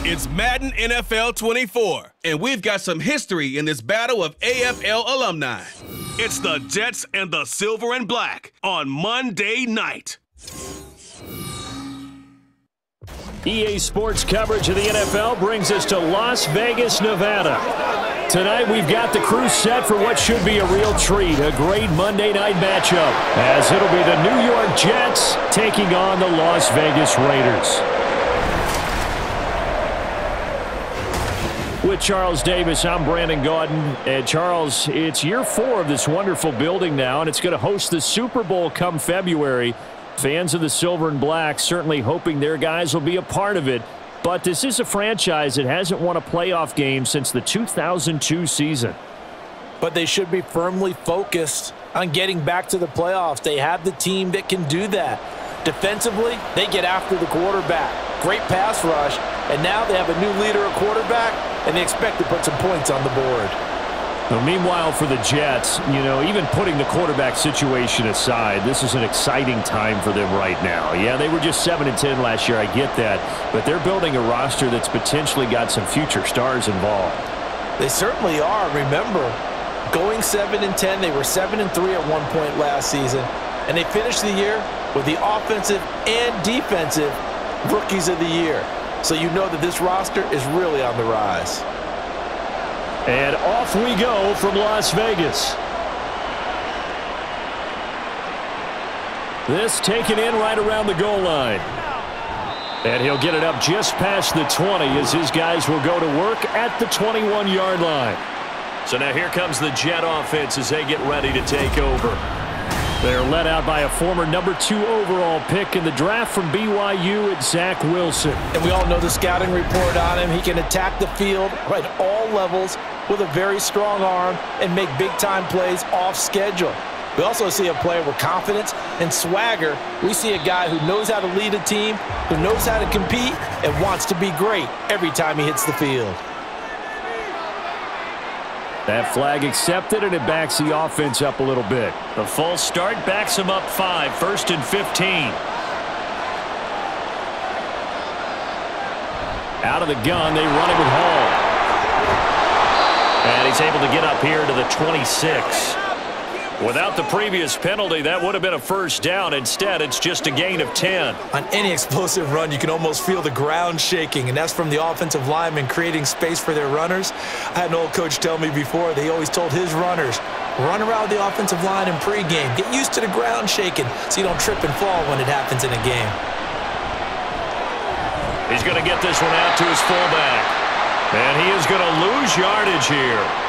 It's Madden NFL 24, and we've got some history in this battle of AFL alumni. It's the Jets and the Silver and Black on Monday night. EA Sports coverage of the NFL brings us to Las Vegas, Nevada. Tonight we've got the crew set for what should be a real treat, a great Monday night matchup, as it'll be the New York Jets taking on the Las Vegas Raiders. With Charles Davis, I'm Brandon Gaudin. And Charles, it's year 4 of this wonderful building now, and it's going to host the Super Bowl come February. Fans of the Silver and Black certainly hoping their guys will be a part of it. But this is a franchise that hasn't won a playoff game since the 2002 season. But they should be firmly focused on getting back to the playoffs. They have the team that can do that. Defensively, they get after the quarterback. Great pass rush, and now they have a new leader at quarterback, and they expect to put some points on the board. Well, meanwhile, for the Jets, even putting the quarterback situation aside, this is an exciting time for them right now. Yeah, they were just 7-10 last year, I get that, but they're building a roster that's potentially got some future stars involved. They certainly are. Remember, going 7-10, they were 7-3 at one point last season, and they finished the year with the offensive and defensive rookies of the year. So you know that this roster is really on the rise. And off we go from Las Vegas. This taken in right around the goal line. And he'll get it up just past the 20 as his guys will go to work at the 21-yard line. So now here comes the Jet offense as they get ready to take over. They're led out by a former number 2 overall pick in the draft from BYU at Zach Wilson. And we all know the scouting report on him. He can attack the field at all levels with a very strong arm and make big-time plays off schedule. We also see a player with confidence and swagger. We see a guy who knows how to lead a team, who knows how to compete, and wants to be great every time he hits the field. That flag accepted, and it backs the offense up a little bit. The false start backs him up 5, 1st and 15. Out of the gun, they run it with Hall. And he's able to get up here to the 26. Without the previous penalty, that would have been a first down. Instead, it's just a gain of 10. On any explosive run, you can almost feel the ground shaking, and that's from the offensive linemen creating space for their runners. I had an old coach tell me before, they always told his runners, run around the offensive line in pregame. Get used to the ground shaking so you don't trip and fall when it happens in a game. He's going to get this one out to his fullback. And he is going to lose yardage here.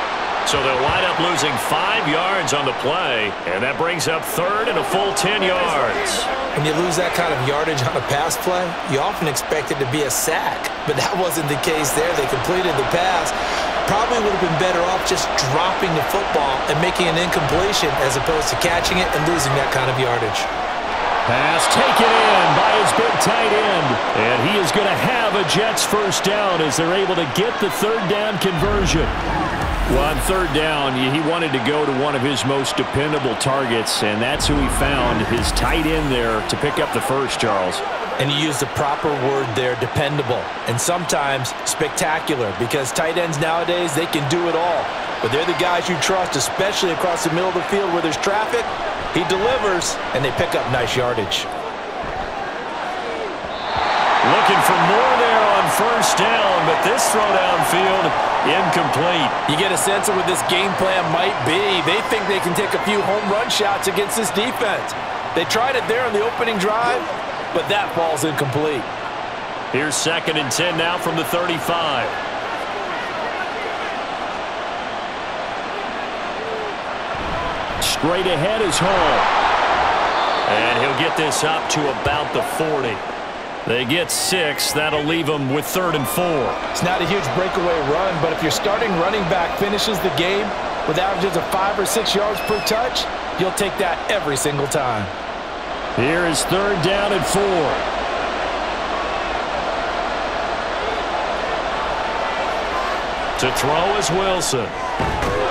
So they'll wind up losing 5 yards on the play, and that brings up 3rd and a full 10 yards. When you lose that kind of yardage on a pass play, you often expect it to be a sack, but that wasn't the case there. They completed the pass. Probably would have been better off just dropping the football and making an incompletion as opposed to catching it and losing that kind of yardage. Pass taken in by his big tight end, and he is going to have a Jets first down as they're able to get the 3rd down conversion. Well, on 3rd down, he wanted to go to one of his most dependable targets, and that's who he found, his tight end there, to pick up the first, Charles. And you used the proper word there, dependable, and sometimes spectacular, because tight ends nowadays, they can do it all. But they're the guys you trust, especially across the middle of the field where there's traffic. He delivers, and they pick up nice yardage. Looking for more there on 1st down, but this throw downfield, incomplete. You get a sense of what this game plan might be. They think they can take a few home run shots against this defense. They tried it there on the opening drive, but that ball's incomplete. Here's 2nd and 10 now from the 35. Straight ahead is Hall. And he'll get this up to about the 40. They get 6. That'll leave them with 3rd and 4. It's not a huge breakaway run, but if your starting running back finishes the game with averages of 5 or 6 yards per touch, you'll take that every single time. Here is 3rd down and 4. To throw is Wilson.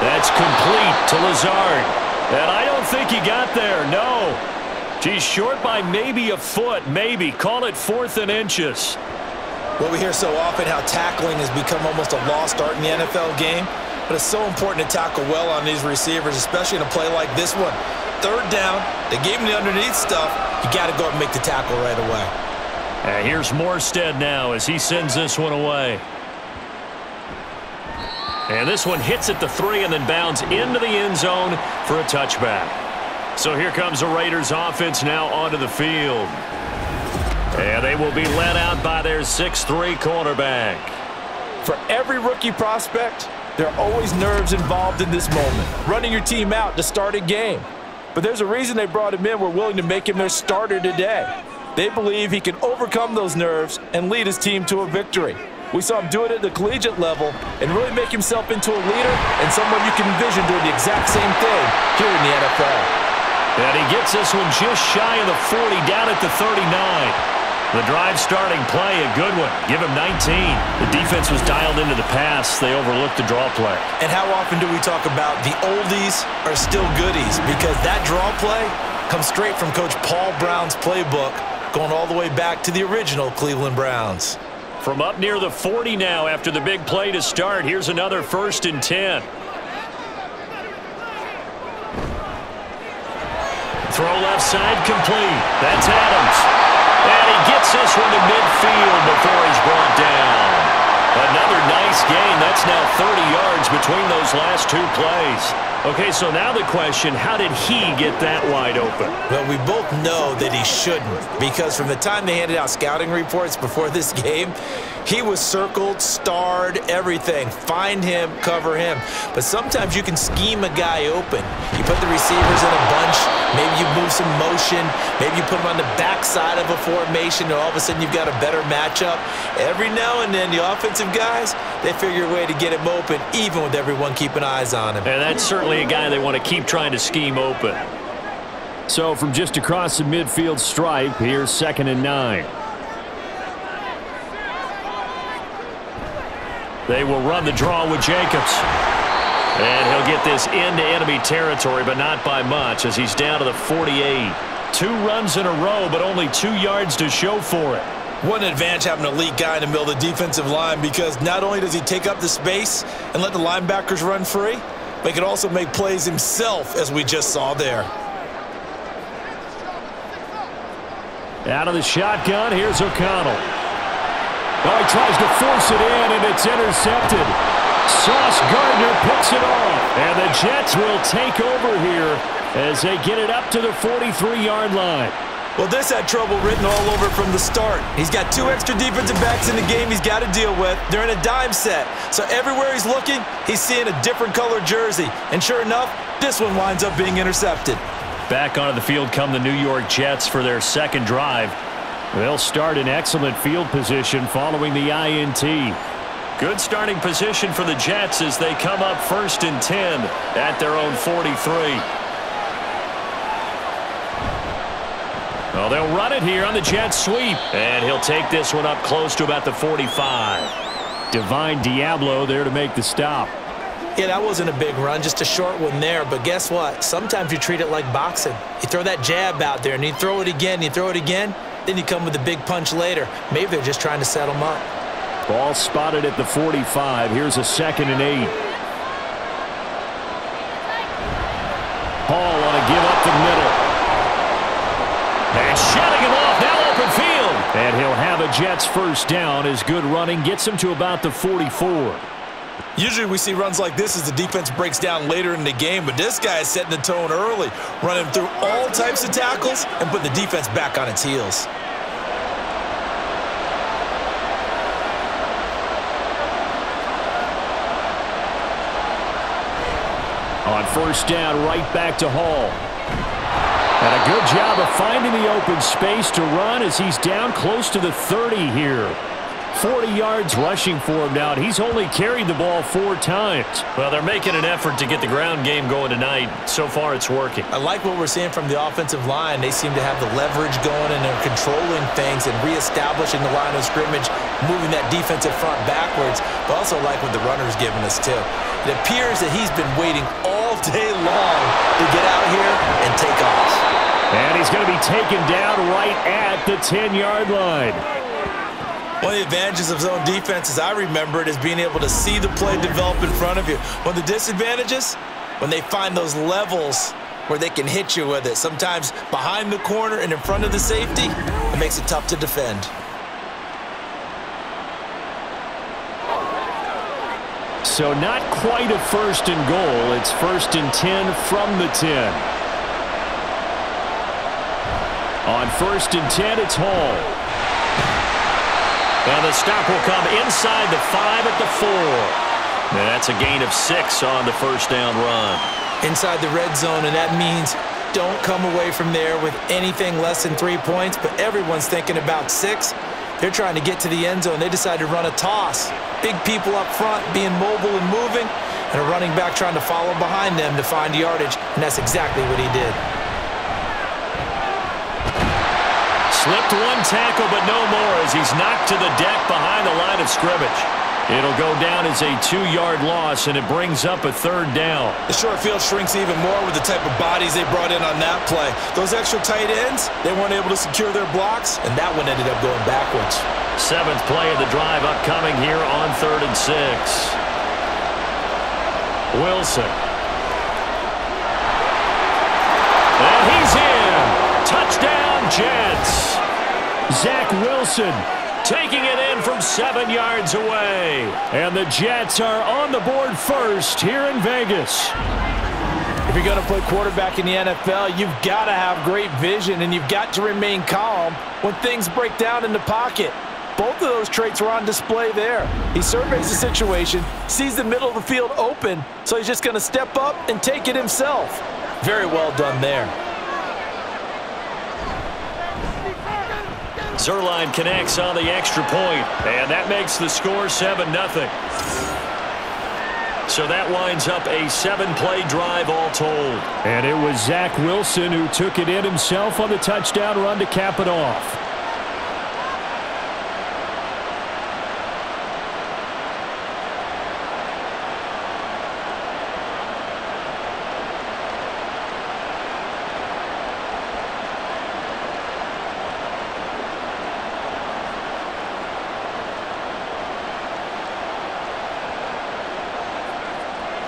That's complete to Lazard. And I don't think he got there, no. He's short by maybe a foot, maybe. Call it 4th and inches. Well, we hear so often how tackling has become almost a lost art in the NFL game, but it's so important to tackle well on these receivers, especially in a play like this one. Third down, they gave him the underneath stuff. You got to go and make the tackle right away. And here's Morstead now as he sends this one away. And this one hits at the 3 and then bounds into the end zone for a touchback. So here comes the Raiders offense now onto the field. And they will be led out by their 6'3" cornerback. For every rookie prospect, there are always nerves involved in this moment, running your team out to start a game. But there's a reason they brought him in. We're willing to make him their starter today. They believe he can overcome those nerves and lead his team to a victory. We saw him do it at the collegiate level and really make himself into a leader and someone you can envision doing the exact same thing here in the NFL. And he gets this one just shy of the 40, down at the 39. The drive starting play, a good one. Give him 19. The defense was dialed into the pass. They overlooked the draw play. And how often do we talk about the oldies are still goodies? Because that draw play comes straight from Coach Paul Brown's playbook, going all the way back to the original Cleveland Browns. From up near the 40 now after the big play to start. Here's another 1st and 10. Throw left side complete. That's Adams. And he gets this one to midfield before he's brought down. Another nice gain. That's now 30 yards between those last 2 plays. Okay, so now the question, how did he get that wide open? Well, we both know that he shouldn't, because from the time they handed out scouting reports before this game, he was circled, starred, everything. Find him, cover him. But sometimes you can scheme a guy open. You put the receivers in a bunch, maybe you move some motion, maybe you put them on the backside of a formation, and all of a sudden you've got a better matchup. Every now and then, the offensive guys, they figure a way to get him open, even with everyone keeping eyes on him. And that's certainly a guy they want to keep trying to scheme open. So from just across the midfield stripe, here's 2nd and 9. They will run the draw with Jacobs. And he'll get this into enemy territory, but not by much as he's down to the 48. 2 runs in a row, but only 2 yards to show for it. What an advantage having an elite guy in the middle of the defensive line, because not only does he take up the space and let the linebackers run free, but he can also make plays himself, as we just saw there. Out of the shotgun, here's O'Connell. Oh, he tries to force it in, and it's intercepted. Sauce Gardner picks it off, and the Jets will take over here as they get it up to the 43-yard line. Well, this had trouble written all over from the start. He's got 2 extra defensive backs in the game he's got to deal with. They're in a dime set. So everywhere he's looking, he's seeing a different color jersey. And sure enough, this one winds up being intercepted. Back onto the field come the New York Jets for their 2nd drive. They'll start in excellent field position following the INT. Good starting position for the Jets as they come up 1st and 10 at their own 43. Well, they'll run it here on the jet sweep. And he'll take this one up close to about the 45. Divine Diablo there to make the stop. Yeah, that wasn't a big run, just a short one there. But guess what? Sometimes you treat it like boxing. You throw that jab out there, and you throw it again, you throw it again, then you come with a big punch later. Maybe they're just trying to set them up. Ball spotted at the 45. Here's a 2nd and 8. Hall on a give up the middle. And shutting him off, now open field. And he'll have a Jets 1st down as good running gets him to about the 44. Usually we see runs like this as the defense breaks down later in the game, but this guy is setting the tone early, running through all types of tackles and putting the defense back on its heels. On 1st down, right back to Hall. And a good job of finding the open space to run as he's down close to the 30 here. 40 yards rushing for him now, and he's only carried the ball 4 times. Well, they're making an effort to get the ground game going tonight. So far, it's working. I like what we're seeing from the offensive line. They seem to have the leverage going, and they're controlling things and reestablishing the line of scrimmage, moving that defensive front backwards, but also like what the runner's giving us, too. It appears that he's been waiting all day long to get out here and take off. And he's going to be taken down right at the 10-yard line. One of the advantages of zone defense, as I remember it, is being able to see the play develop in front of you. One of the disadvantages, when they find those levels where they can hit you with it, sometimes behind the corner and in front of the safety, it makes it tough to defend. So not quite a 1st and goal. It's 1st and 10 from the 10. On 1st and 10, it's Hall. And the stop will come inside the 5 at the 4. And that's a gain of 6 on the 1st down run. Inside the red zone, and that means don't come away from there with anything less than 3 points, but everyone's thinking about 6. They're trying to get to the end zone. They decide to run a toss. Big people up front being mobile and moving, and a running back trying to follow behind them to find yardage, and that's exactly what he did. Slipped one tackle, but no more as he's knocked to the deck behind the line of scrimmage. It'll go down as a 2-yard loss, and it brings up a 3rd down. The short field shrinks even more with the type of bodies they brought in on that play. Those extra tight ends, they weren't able to secure their blocks, and that one ended up going backwards. 7th play of the drive upcoming here on 3rd and 6. Wilson. And he's in. Touchdown, Jets. Zach Wilson taking it in from 7 yards away. And the Jets are on the board first here in Vegas. If you're going to play quarterback in the NFL, you've got to have great vision, and you've got to remain calm when things break down in the pocket. Both of those traits were on display there. He surveys the situation, sees the middle of the field open, so he's just going to step up and take it himself. Very well done there. Zuerlein connects on the extra point, and that makes the score 7-0. So that winds up a 7-play drive all told. And it was Zach Wilson who took it in himself on the touchdown run to cap it off.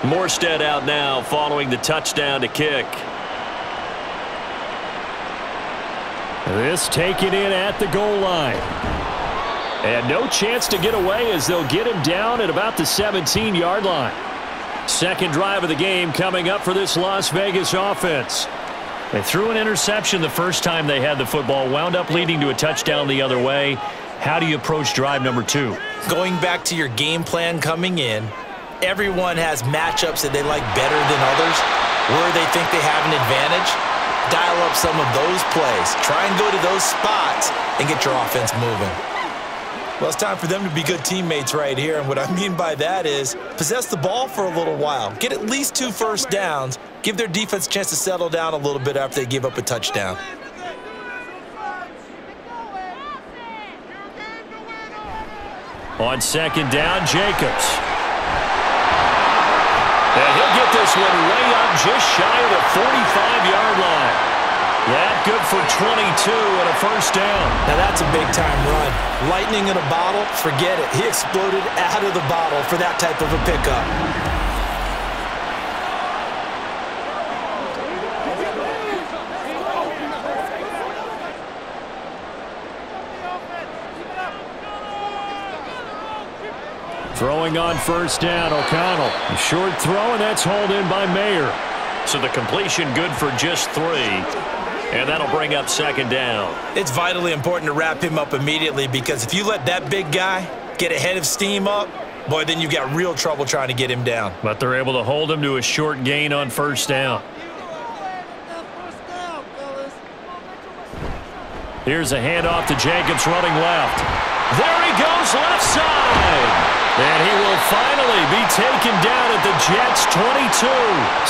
Morstead out now following the touchdown to kick. This taken in at the goal line. And no chance to get away as they'll get him down at about the 17-yard line. 2nd drive of the game coming up for this Las Vegas offense. They threw an interception the first time they had the football, wound up leading to a touchdown the other way. How do you approach drive number 2? Going back to your game plan coming in, everyone has matchups that they like better than others, where they think they have an advantage. Dial up some of those plays. Try and go to those spots and get your offense moving. Well, it's time for them to be good teammates right here, and what I mean by that is possess the ball for a little while. Get at least 2 first downs. Give their defense a chance to settle down a little bit after they give up a touchdown. On 2nd down, Jacobs. And he'll get this one way up just shy of the 45-yard line. That good for 22 and a 1st down. Now that's a big-time run. Lightning in a bottle, forget it. He exploded out of the bottle for that type of a pickup. Throwing on 1st down, O'Connell. A short throw, and that's hauled in by Mayer. So the completion good for just 3. And that'll bring up 2nd down. It's vitally important to wrap him up immediately, because if you let that big guy get ahead of steam up, boy, then you've got real trouble trying to get him down. But they're able to hold him to a short gain on 1st down. Here's a handoff to Jacobs running left. There he goes, left side. And he will finally be taken down at the Jets' 22.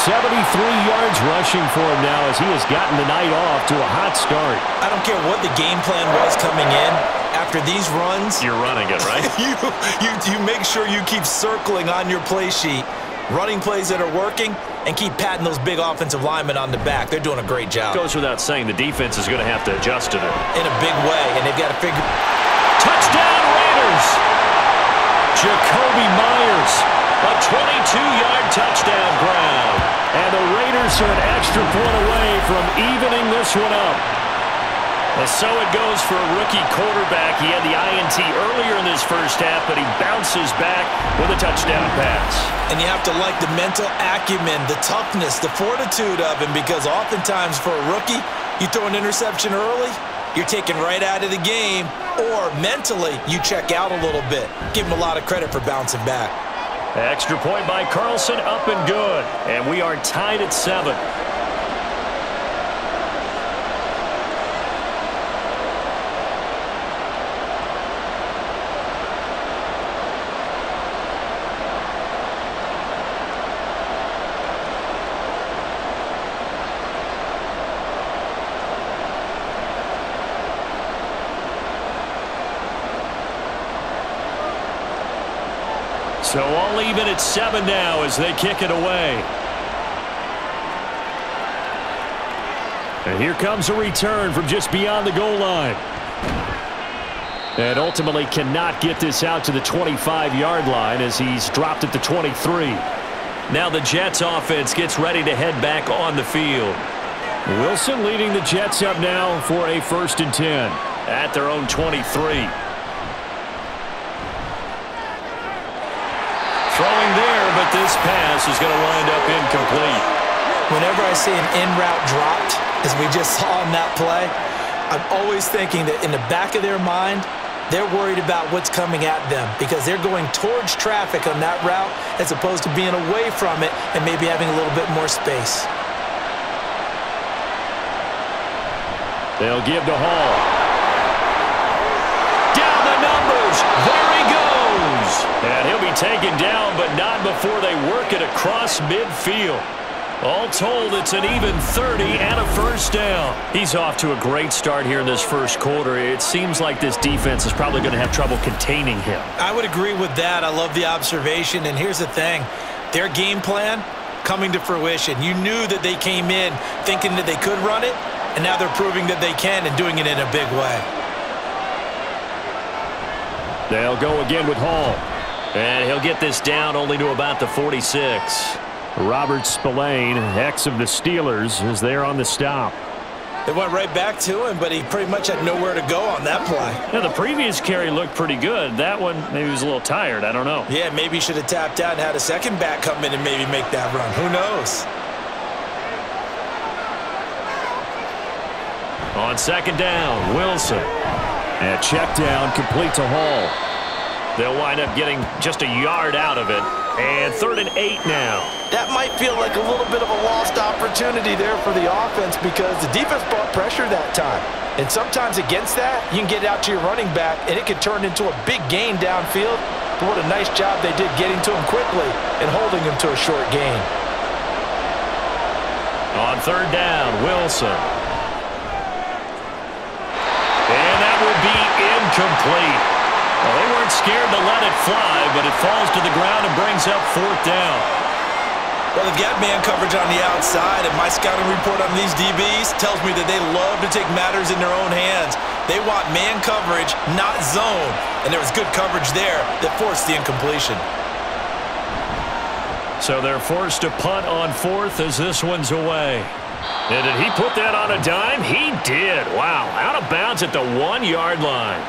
73 yards rushing for him now as he has gotten the night off to a hot start. I don't care what the game plan was coming in. After these runs, you're running it, right? you make sure you keep circling on your play sheet, running plays that are working, and keep patting those big offensive linemen on the back. They're doing a great job. Goes without saying the defense is going to have to adjust to it. In a big way, and they've got to figure. Touchdown, Raiders! goes. Jakobi Meyers, a 22-yard touchdown grab. And the Raiders are an extra point away from evening this one up. Well, so it goes for a rookie quarterback. He had the INT earlier in this first half, but he bounces back with a touchdown pass. And you have to like the mental acumen, the toughness, the fortitude of him, because oftentimes for a rookie, you throw an interception early, you're taken right out of the game, or mentally you check out a little bit. Give him a lot of credit for bouncing back. Extra point by Carlson, up and good. And we are tied at 7. So all even at 7 now as they kick it away. And here comes a return from just beyond the goal line. And ultimately cannot get this out to the 25-yard line as he's dropped at the 23. Now the Jets offense gets ready to head back on the field. Wilson leading the Jets up now for a 1st and 10 at their own 23. Throwing there, but this pass is going to wind up incomplete. Whenever I see an in-route dropped, as we just saw in that play, I'm always thinking that in the back of their mind, they're worried about what's coming at them because they're going towards traffic on that route as opposed to being away from it and maybe having a little bit more space. They'll give to Hall. Down the numbers. There he goes. And he'll be taken down, but not before they work it across midfield. All told, it's an even 30 and a 1st down. He's off to a great start here in this first quarter. It seems like this defense is probably going to have trouble containing him. I would agree with that. I love the observation. And here's the thing. Their game plan coming to fruition. You knew that they came in thinking that they could run it, and now they're proving that they can and doing it in a big way. They'll go again with Hall. And he'll get this down only to about the 46. Robert Spillane, ex of the Steelers, is there on the stop. They went right back to him, but he pretty much had nowhere to go on that play. Yeah, the previous carry looked pretty good. That one, maybe he was a little tired. I don't know. Yeah, maybe he should have tapped out and had a second back come in and maybe make that run. Who knows? On 2nd down, Wilson. And check down, complete to Hall. They'll wind up getting just a yard out of it. And 3rd and 8 now. That might feel like a little bit of a lost opportunity there for the offense because the defense brought pressure that time. And sometimes against that, you can get out to your running back, and it can turn into a big gain downfield. But what a nice job they did getting to him quickly and holding him to a short gain. On 3rd down, Wilson. And that will be incomplete. Well, they weren't scared to let it fly, but it falls to the ground and brings up 4th down. Well, they've got man coverage on the outside, and my scouting report on these DBs tells me that they love to take matters in their own hands. They want man coverage, not zone, and there was good coverage there that forced the incompletion. So they're forced to punt on 4th as this one's away. And did he put that on a dime? He did. Wow, out of bounds at the 1-yard line.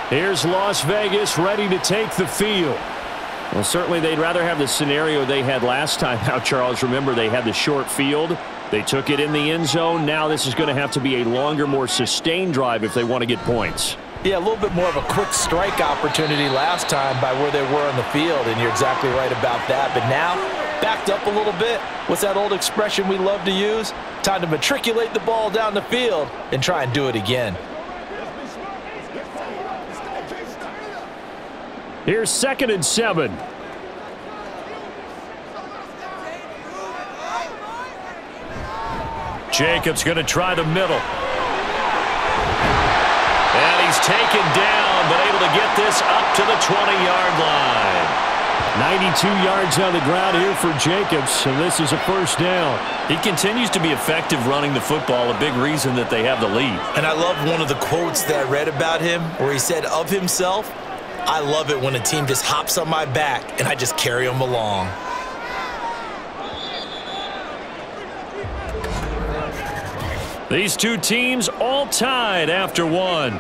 Here's Las Vegas ready to take the field. Well, certainly they'd rather have the scenario they had last time out, Charles. Remember, they had the short field. They took it in the end zone. Now this is going to have to be a longer, more sustained drive if they want to get points. Yeah, a little bit more of a quick strike opportunity last time by where they were on the field, and you're exactly right about that. But now, backed up a little bit. What's that old expression we love to use? Time to matriculate the ball down the field and try and do it again. Here's 2nd and 7. Jacobs going to try the middle. And he's taken down, but able to get this up to the 20-yard line. 92 yards on the ground here for Jacobs, and this is a 1st down. He continues to be effective running the football, a big reason that they have the lead. And I love one of the quotes that I read about him where he said of himself, I love it when a team just hops on my back and I just carry them along. These two teams all tied after one.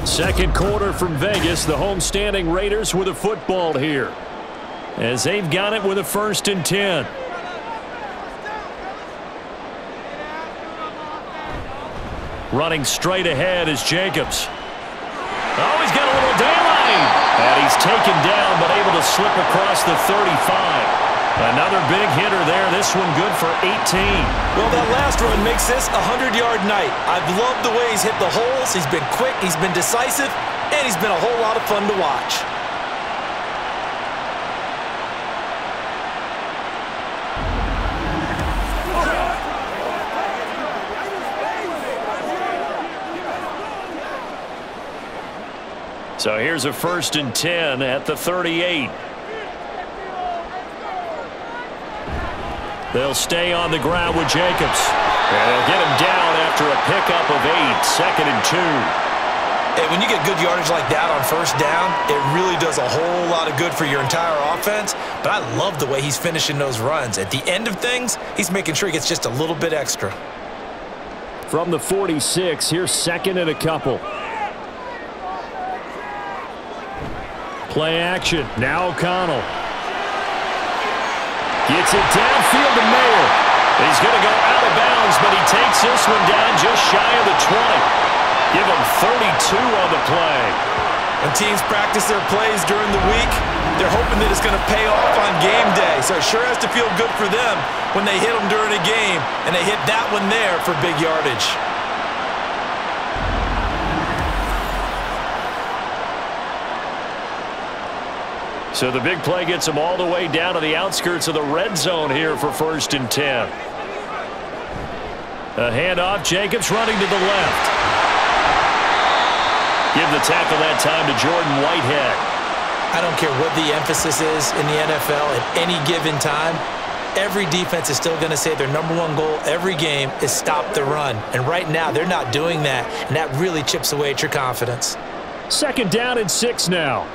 Second quarter from Vegas. The homestanding Raiders with a football here, as they've got it with a 1st and 10. Running straight ahead is Jacobs. Oh, he's got a little daylight. And he's taken down, but able to slip across the 35. Another big hitter there. This one good for 18. Well, that last run makes this a 100-yard night. I've loved the way he's hit the holes. He's been quick, he's been decisive, and he's been a whole lot of fun to watch. So here's a 1st and 10 at the 38. They'll stay on the ground with Jacobs. And they'll get him down after a pickup of 8, 2nd and 2. Hey, when you get good yardage like that on 1st down, it really does a whole lot of good for your entire offense. But I love the way he's finishing those runs. At the end of things, he's making sure he gets just a little bit extra. From the 46, here's 2nd and a couple. Play action. Now O'Connell. Gets it downfield to Mayer. He's going to go out of bounds, but he takes this one down just shy of the 20. Give him 32 on the play. When teams practice their plays during the week, they're hoping that it's going to pay off on game day. So it sure has to feel good for them when they hit them during a game, and they hit that one there for big yardage. So the big play gets them all the way down to the outskirts of the red zone here for 1st and 10. A handoff. Jacobs running to the left. Give the tackle that time to Jordan Whitehead. I don't care what the emphasis is in the NFL at any given time. Every defense is still going to say their #1 goal every game is stop the run. And right now they're not doing that, and that really chips away at your confidence. 2nd down and 6 now.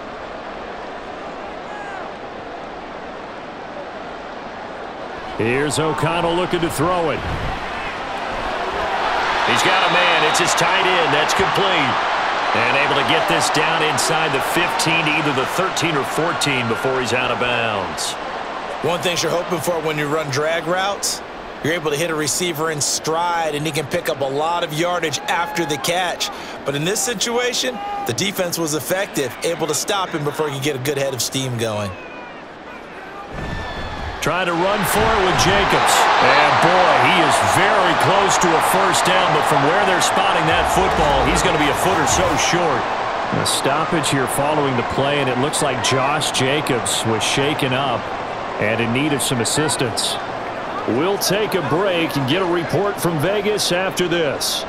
Here's O'Connell looking to throw it. He's got a man. It's his tight end. That's complete. And able to get this down inside the 15 to either the 13 or 14 before he's out of bounds. One thing you're hoping for when you run drag routes, you're able to hit a receiver in stride, and he can pick up a lot of yardage after the catch. But in this situation, the defense was effective, able to stop him before he could get a good head of steam going. Trying to run for it with Jacobs. And boy, he is very close to a 1st down, but from where they're spotting that football, he's going to be a foot or so short. A stoppage here following the play, and it looks like Josh Jacobs was shaken up and in need of some assistance. We'll take a break and get a report from Vegas after this.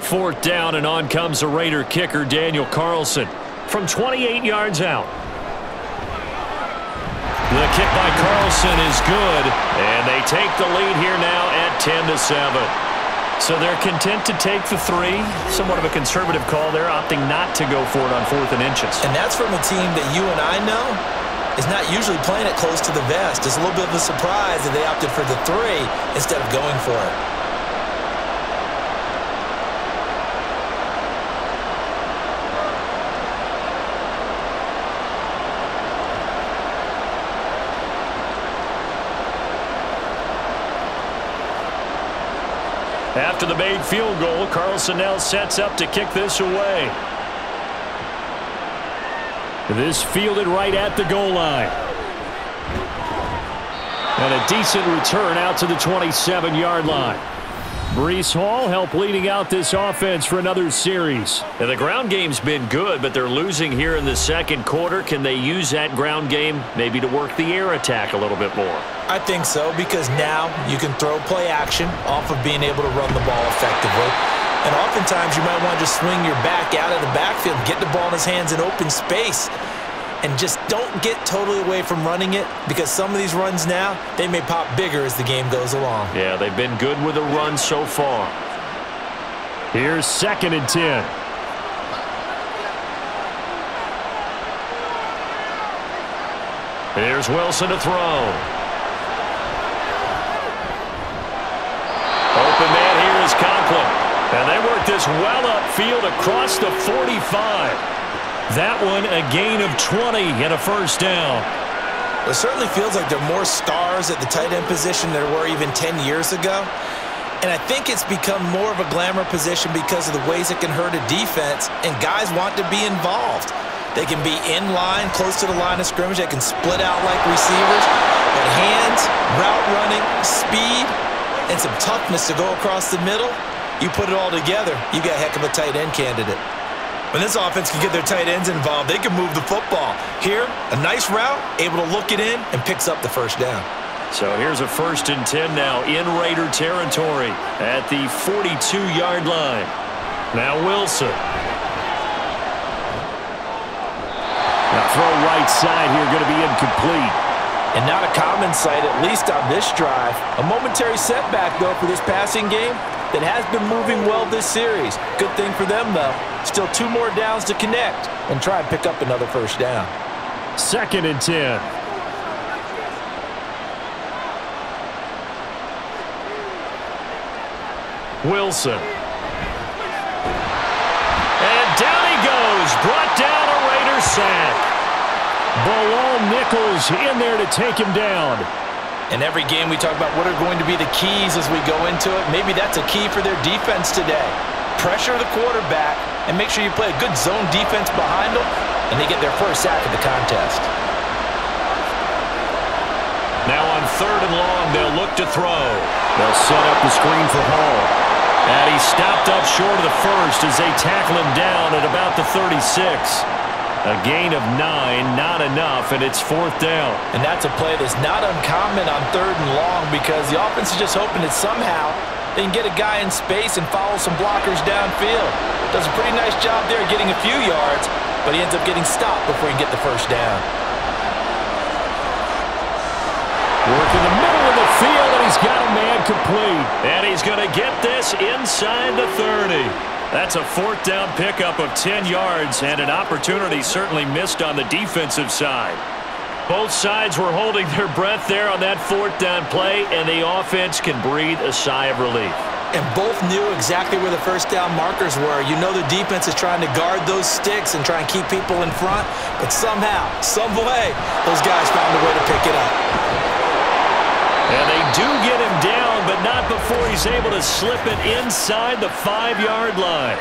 Fourth down, and on comes the Raider kicker, Daniel Carlson, from 28 yards out. The kick by Carlson is good, and they take the lead here now at 10-7. So they're content to take the 3. Somewhat of a conservative call there, opting not to go for it on 4th and inches. And that's from a team that you and I know is not usually playing it close to the vest. It's a little bit of a surprise that they opted for the 3 instead of going for it. After the made field goal, Carlson now sets up to kick this away. This fielded right at the goal line. And a decent return out to the 27-yard line. Breece Hall helped leading out this offense for another series. And the ground game's been good, but they're losing here in the second quarter. Can they use that ground game maybe to work the air attack a little bit more? I think so, because now you can throw play action off of being able to run the ball effectively. And oftentimes you might want to just swing your back out of the backfield, get the ball in his hands in open space, and just don't get totally away from running it, because some of these runs now, they may pop bigger as the game goes along. Yeah, they've been good with a run so far. Here's 2nd and 10. Here's Wilson to throw. Open man here is Conklin. And they work this well upfield across the 45. That one a gain of 20 and a first down. It certainly feels like there are more stars at the tight end position than there were even 10 years ago. And I think it's become more of a glamour position because of the ways it can hurt a defense, and guys want to be involved. They can be in line, close to the line of scrimmage. They can split out like receivers. But hands, route running, speed, and some toughness to go across the middle, you put it all together, you got a heck of a tight end candidate. When this offense can get their tight ends involved, they can move the football. Here, a nice route, able to look it in, and picks up the first down. So here's a 1st and 10 now in Raider territory at the 42-yard line. Now Wilson. The throw right side here going to be incomplete. And not a common sight, at least on this drive. A momentary setback, though, for this passing game that has been moving well this series. Good thing for them, though. Still 2 more downs to connect and try and pick up another first down. 2nd and 10. Wilson. And down he goes. Brought down a Raider sack. Bilal Nichols in there to take him down. In every game we talk about what are going to be the keys as we go into it. Maybe that's a key for their defense today. Pressure the quarterback and make sure you play a good zone defense behind them, and they get their first sack of the contest. Now on 3rd and long, they'll look to throw. They'll set up the screen for Hall. And he stopped up short of the first as they tackle him down at about the 36. A gain of 9, not enough, and it's 4th down. And that's a play that's not uncommon on 3rd and long, because the offense is just hoping that somehow they can get a guy in space and follow some blockers downfield. Does a pretty nice job there getting a few yards, but he ends up getting stopped before he can get the first down. Work in the middle of the field, and he's got a man complete. And he's going to get this inside the 30. That's a 4th down pickup of 10 yards, and an opportunity certainly missed on the defensive side. Both sides were holding their breath there on that 4th down play, and the offense can breathe a sigh of relief. And both knew exactly where the first down markers were. You know the defense is trying to guard those sticks and try and keep people in front, but somehow, some way, those guys found a way to pick it up. And they do get him down, but not before he's able to slip it inside the 5-yard line.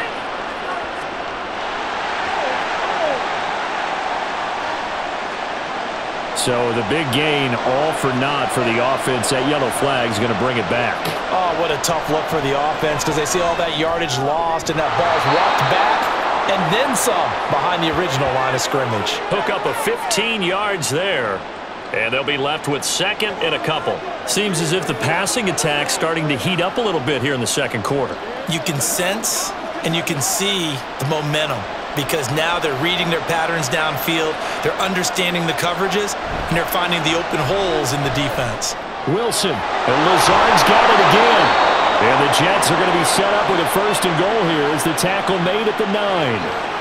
So the big gain, all for naught for the offense. That yellow flag is going to bring it back. Oh, what a tough look for the offense, because they see all that yardage lost and that ball's walked back and then some behind the original line of scrimmage. Hook up a 15 yards there. And they'll be left with 2nd and a couple. Seems as if the passing attack's starting to heat up a little bit here in the 2nd quarter. You can sense and you can see the momentum, because now they're reading their patterns downfield, they're understanding the coverages, and they're finding the open holes in the defense. Wilson, and Lazard's got it again. And the Jets are going to be set up with a 1st and goal here as the tackle made at the 9.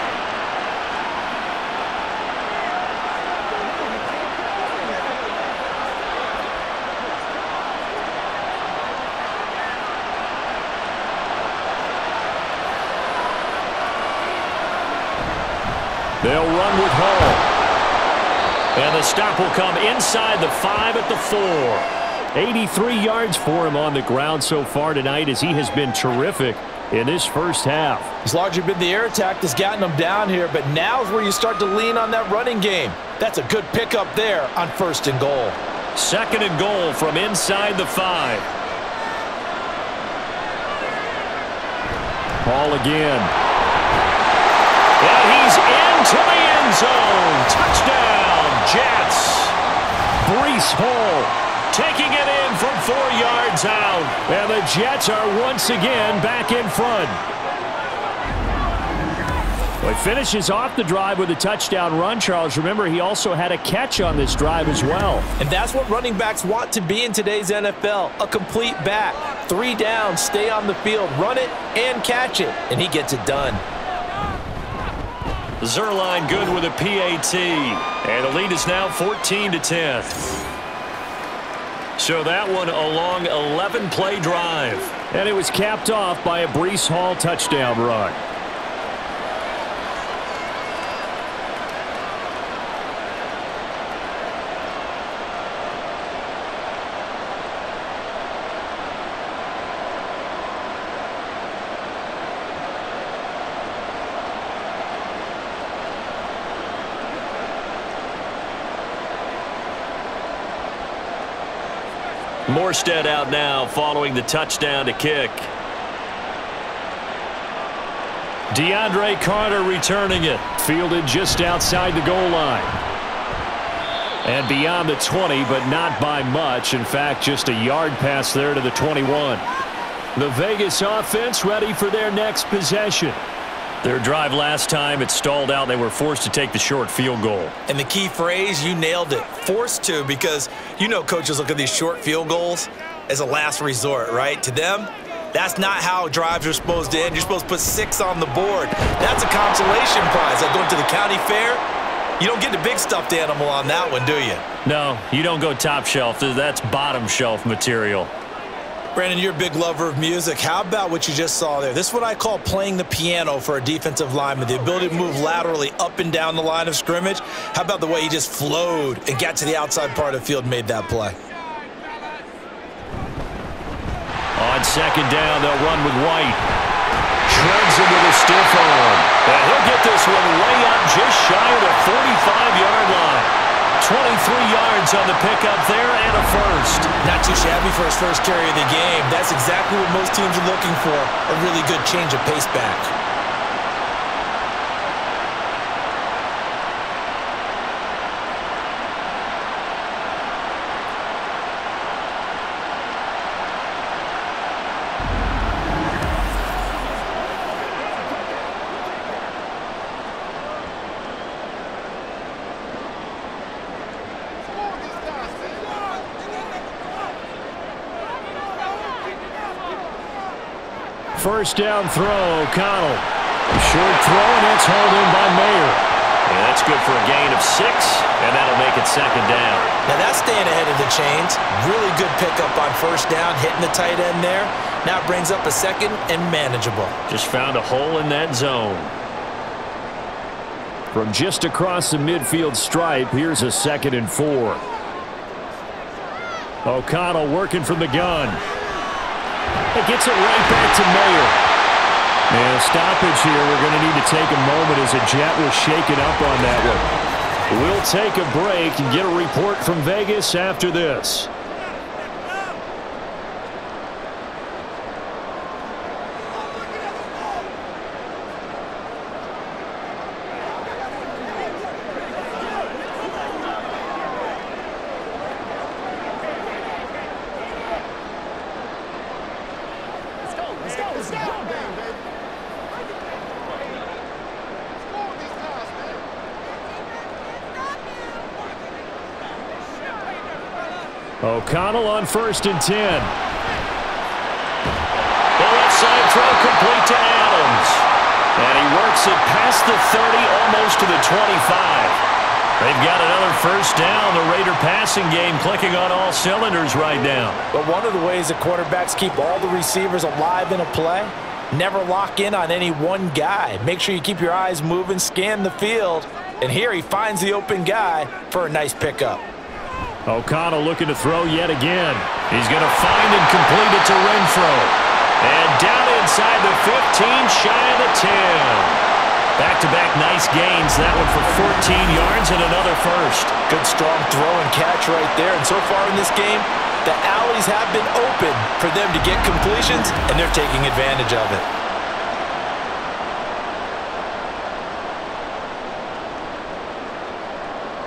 They'll run with Hall. And the stop will come inside the 5 at the 4. 83 yards for him on the ground so far tonight, as he has been terrific in this first half. It's largely been the air attack that's gotten them down here, but now's where you start to lean on that running game. That's a good pickup there on 1st and goal. 2nd and goal from inside the 5. Hall again. And he's into the end zone. Touchdown, Jets. Breece Hall taking it in from 4 yards out. And the Jets are once again back in front. Well, he finishes off the drive with a touchdown run, Charles. Remember, he also had a catch on this drive as well. And that's what running backs want to be in today's NFL, a complete back. 3 downs, stay on the field, run it, and catch it. And he gets it done. Zuerlein good with a PAT. And the lead is now 14-10. So that one a long 11-play drive. And it was capped off by a Breece Hall touchdown run. Morstead out now following the touchdown to kick. DeAndre Carter returning it. Fielded just outside the goal line. And beyond the 20, but not by much. In fact, just a yard pass there to the 21. The Vegas offense ready for their next possession. Their drive last time, it stalled out. They were forced to take the short field goal. And the key phrase, you nailed it, forced to, because you know coaches look at these short field goals as a last resort, right? To them, that's not how drives are supposed to end. You're supposed to put 6 on the board. That's a consolation prize. Like going to the county fair, you don't get the big stuffed animal on that one, do you? No, you don't go top shelf. That's bottom shelf material. Brandon, you're a big lover of music. How about what you just saw there? This is what I call playing the piano for a defensive lineman, the ability to move laterally up and down the line of scrimmage. How about the way he just flowed and got to the outside part of the field and made that play? On second down, they'll run with White. Shreds him with a stiff arm. And he'll get this one way up just shy of the 45-yard line. 23 yards on the pickup there and a first. Not too shabby for his first carry of the game. That's exactly what most teams are looking for, a really good change of pace back. First down throw, O'Connell. Short throw, and it's hauled in by Mayer. And that's good for a gain of 6, and that'll make it second down. Now that's staying ahead of the chains. Really good pickup on first down, hitting the tight end there. Now it brings up a second and manageable. Just found a hole in that zone. From just across the midfield stripe, here's a 2nd and 4. O'Connell working from the gun. It gets it right back to Mayer. And a stoppage here. We're going to need to take a moment as a Jet was shaken up on that one. We'll take a break and get a report from Vegas after this. O'Connell on 1st and 10. The left side throw complete to Adams. And he works it past the 30, almost to the 25. They've got another first down. The Raider passing game clicking on all cylinders right now. But one of the ways that quarterbacks keep all the receivers alive in a play, never lock in on any one guy. Make sure you keep your eyes moving, scan the field. And here he finds the open guy for a nice pickup. O'Connell looking to throw yet again. He's going to find and complete it to Renfro. And down inside the 15, shy of the 10. Back-to-back nice gains. That one for 14 yards and another first. Good strong throw and catch right there. And so far in this game, the alleys have been open for them to get completions, and they're taking advantage of it.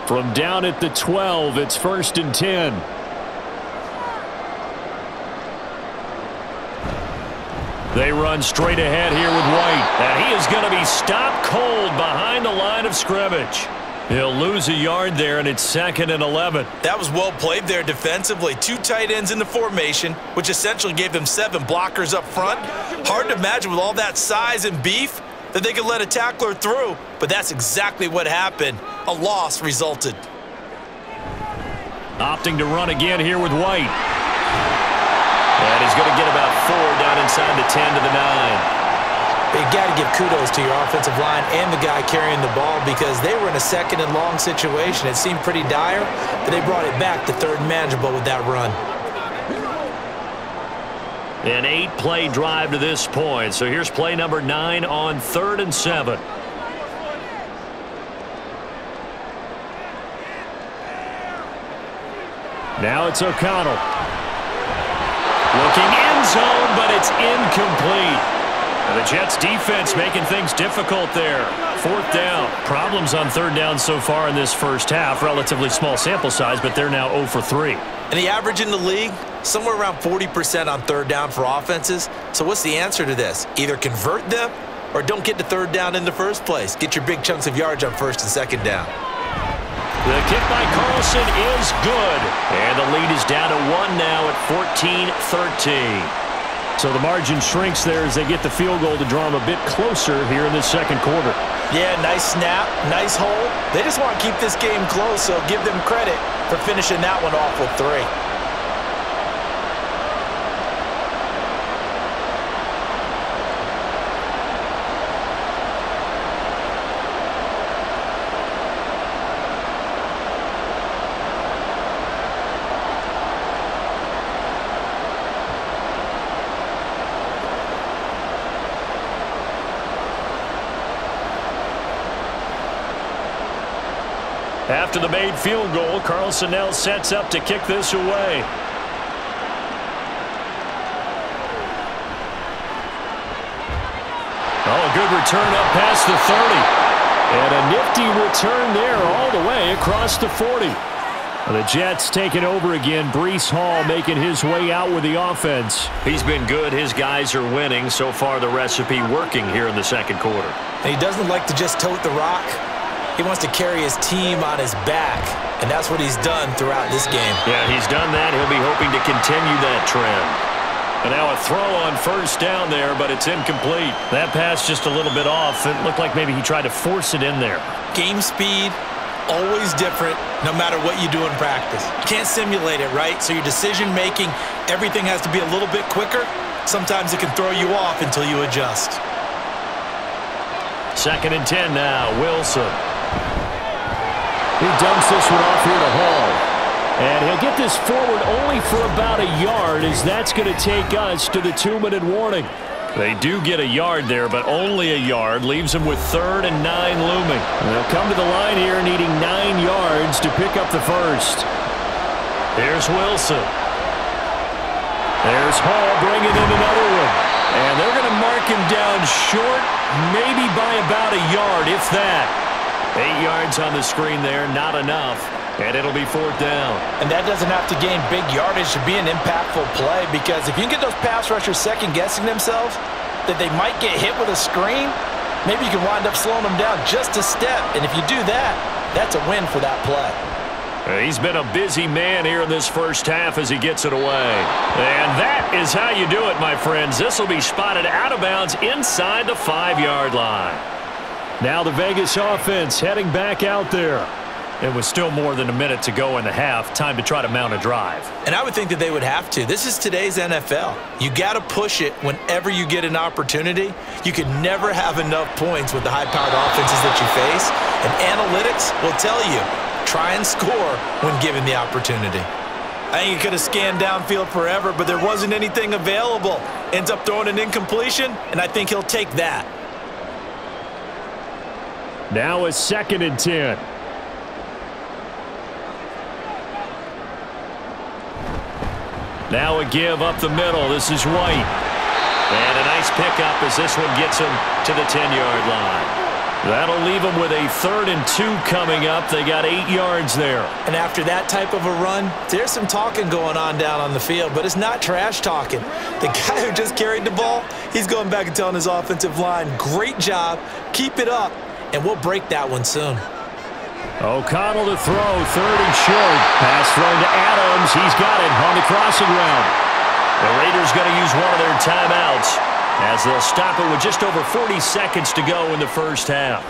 From down at the 12, it's 1st and 10. They run straight ahead here with White. And he is going to be stopped cold behind the line of scrimmage. He'll lose a yard there, and it's 2nd and 11. That was well played there defensively. 2 tight ends in the formation, which essentially gave them 7 blockers up front. Hard to imagine with all that size and beef that they could let a tackler through, but that's exactly what happened. A loss resulted. Opting to run again here with White. And he's going to get about 4 down inside the 10 to the 9. You got to give kudos to your offensive line and the guy carrying the ball because they were in a 2nd and long situation. It seemed pretty dire, but they brought it back to 3rd and manageable with that run. An 8-play drive to this point. So here's play number 9 on 3rd and 7. Now it's O'Connell. Looking end zone, but it's incomplete. The Jets defense making things difficult there. 4th down. Problems on 3rd down so far in this first half. Relatively small sample size, but they're now 0 for 3. And the average in the league, somewhere around 40% on 3rd down for offenses. So what's the answer to this? Either convert them or don't get to 3rd down in the first place. Get your big chunks of yards on 1st and 2nd down. The kick by Carlson is good. And the lead is down to 1 now at 14-13. So the margin shrinks there as they get the field goal to draw them a bit closer here in this 2nd quarter. Yeah, nice snap, nice hold. They just want to keep this game close, so give them credit for finishing that one off with 3. After the made field goal, Carlson now sets up to kick this away. Oh, a good return up past the 30. And a nifty return there all the way across the 40. The Jets taking over again. Breece Hall making his way out with the offense. He's been good. His guys are winning. So far, the recipe working here in the 2nd quarter. And he doesn't like to just tote the rock. He wants to carry his team on his back, and that's what he's done throughout this game. Yeah, he's done that. He'll be hoping to continue that trend. And now a throw on 1st down there, but it's incomplete. That pass just a little bit off. It looked like maybe he tried to force it in there. Game speed, always different, no matter what you do in practice. You can't simulate it, right? So your decision-making, everything has to be a little bit quicker. Sometimes it can throw you off until you adjust. 2nd and 10 now, Wilson. He dumps this one off here to Hall. And he'll get this forward only for about a yard, as that's going to take us to the 2-minute warning. They do get a yard there, but only a yard. Leaves them with 3rd and 9 looming. They'll come to the line here needing 9 yards to pick up the first. Here's Wilson. There's Hall bringing in another one. And they're going to mark him down short, maybe by about a yard, if that. 8 yards on the screen there, not enough. And it'll be 4th down. And that doesn't have to gain big yardage to be an impactful play, because if you can get those pass rushers second-guessing themselves, that they might get hit with a screen, maybe you can wind up slowing them down just a step. And if you do that, that's a win for that play. He's been a busy man here in this first half as he gets it away. And that is how you do it, my friends. This will be spotted out of bounds inside the 5-yard line. Now the Vegas offense heading back out there. It was still more than a minute to go in the half. Time to try to mount a drive. And I would think that they would have to. This is today's NFL. You got to push it whenever you get an opportunity. You can never have enough points with the high-powered offenses that you face. And analytics will tell you, try and score when given the opportunity. I think he could have scanned downfield forever, but there wasn't anything available. Ends up throwing an incompletion, and I think he'll take that. Now a 2nd and 10. Now a give up the middle. This is White. And a nice pickup as this one gets him to the 10-yard line. That'll leave them with a 3rd and 2 coming up. They got 8 yards there. And after that type of a run, there's some talking going on down on the field, but it's not trash talking. The guy who just carried the ball, he's going back and telling his offensive line, great job, keep it up, and we'll break that one soon. O'Connell to throw, 3rd and short. Pass thrown to Adams. He's got it on the crossing route. The Raiders going to use one of their timeouts as they'll stop it with just over 40 seconds to go in the first half.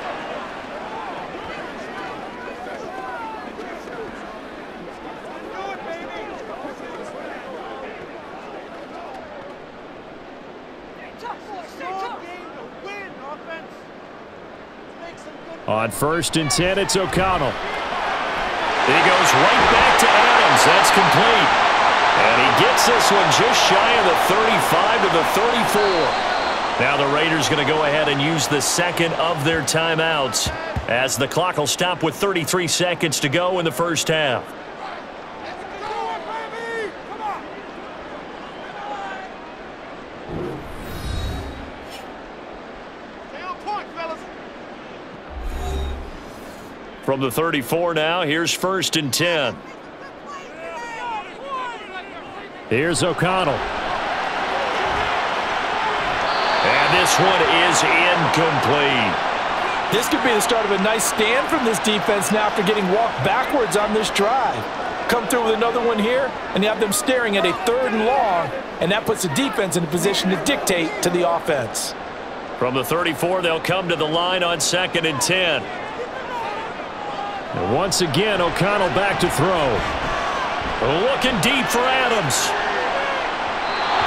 On 1st and 10, it's O'Connell. He goes right back to Adams. That's complete. And he gets this one just shy of the 35 to the 34. Now the Raiders going to go ahead and use the 2nd of their timeouts as the clock will stop with 33 seconds to go in the first half. From the 34 now, here's 1st and 10. Here's O'Connell. And this one is incomplete. This could be the start of a nice stand from this defense now after getting walked backwards on this drive. Come through with another one here, and you have them staring at a 3rd and long, and that puts the defense in a position to dictate to the offense. From the 34, they'll come to the line on 2nd and 10. And once again, O'Connell back to throw. Looking deep for Adams.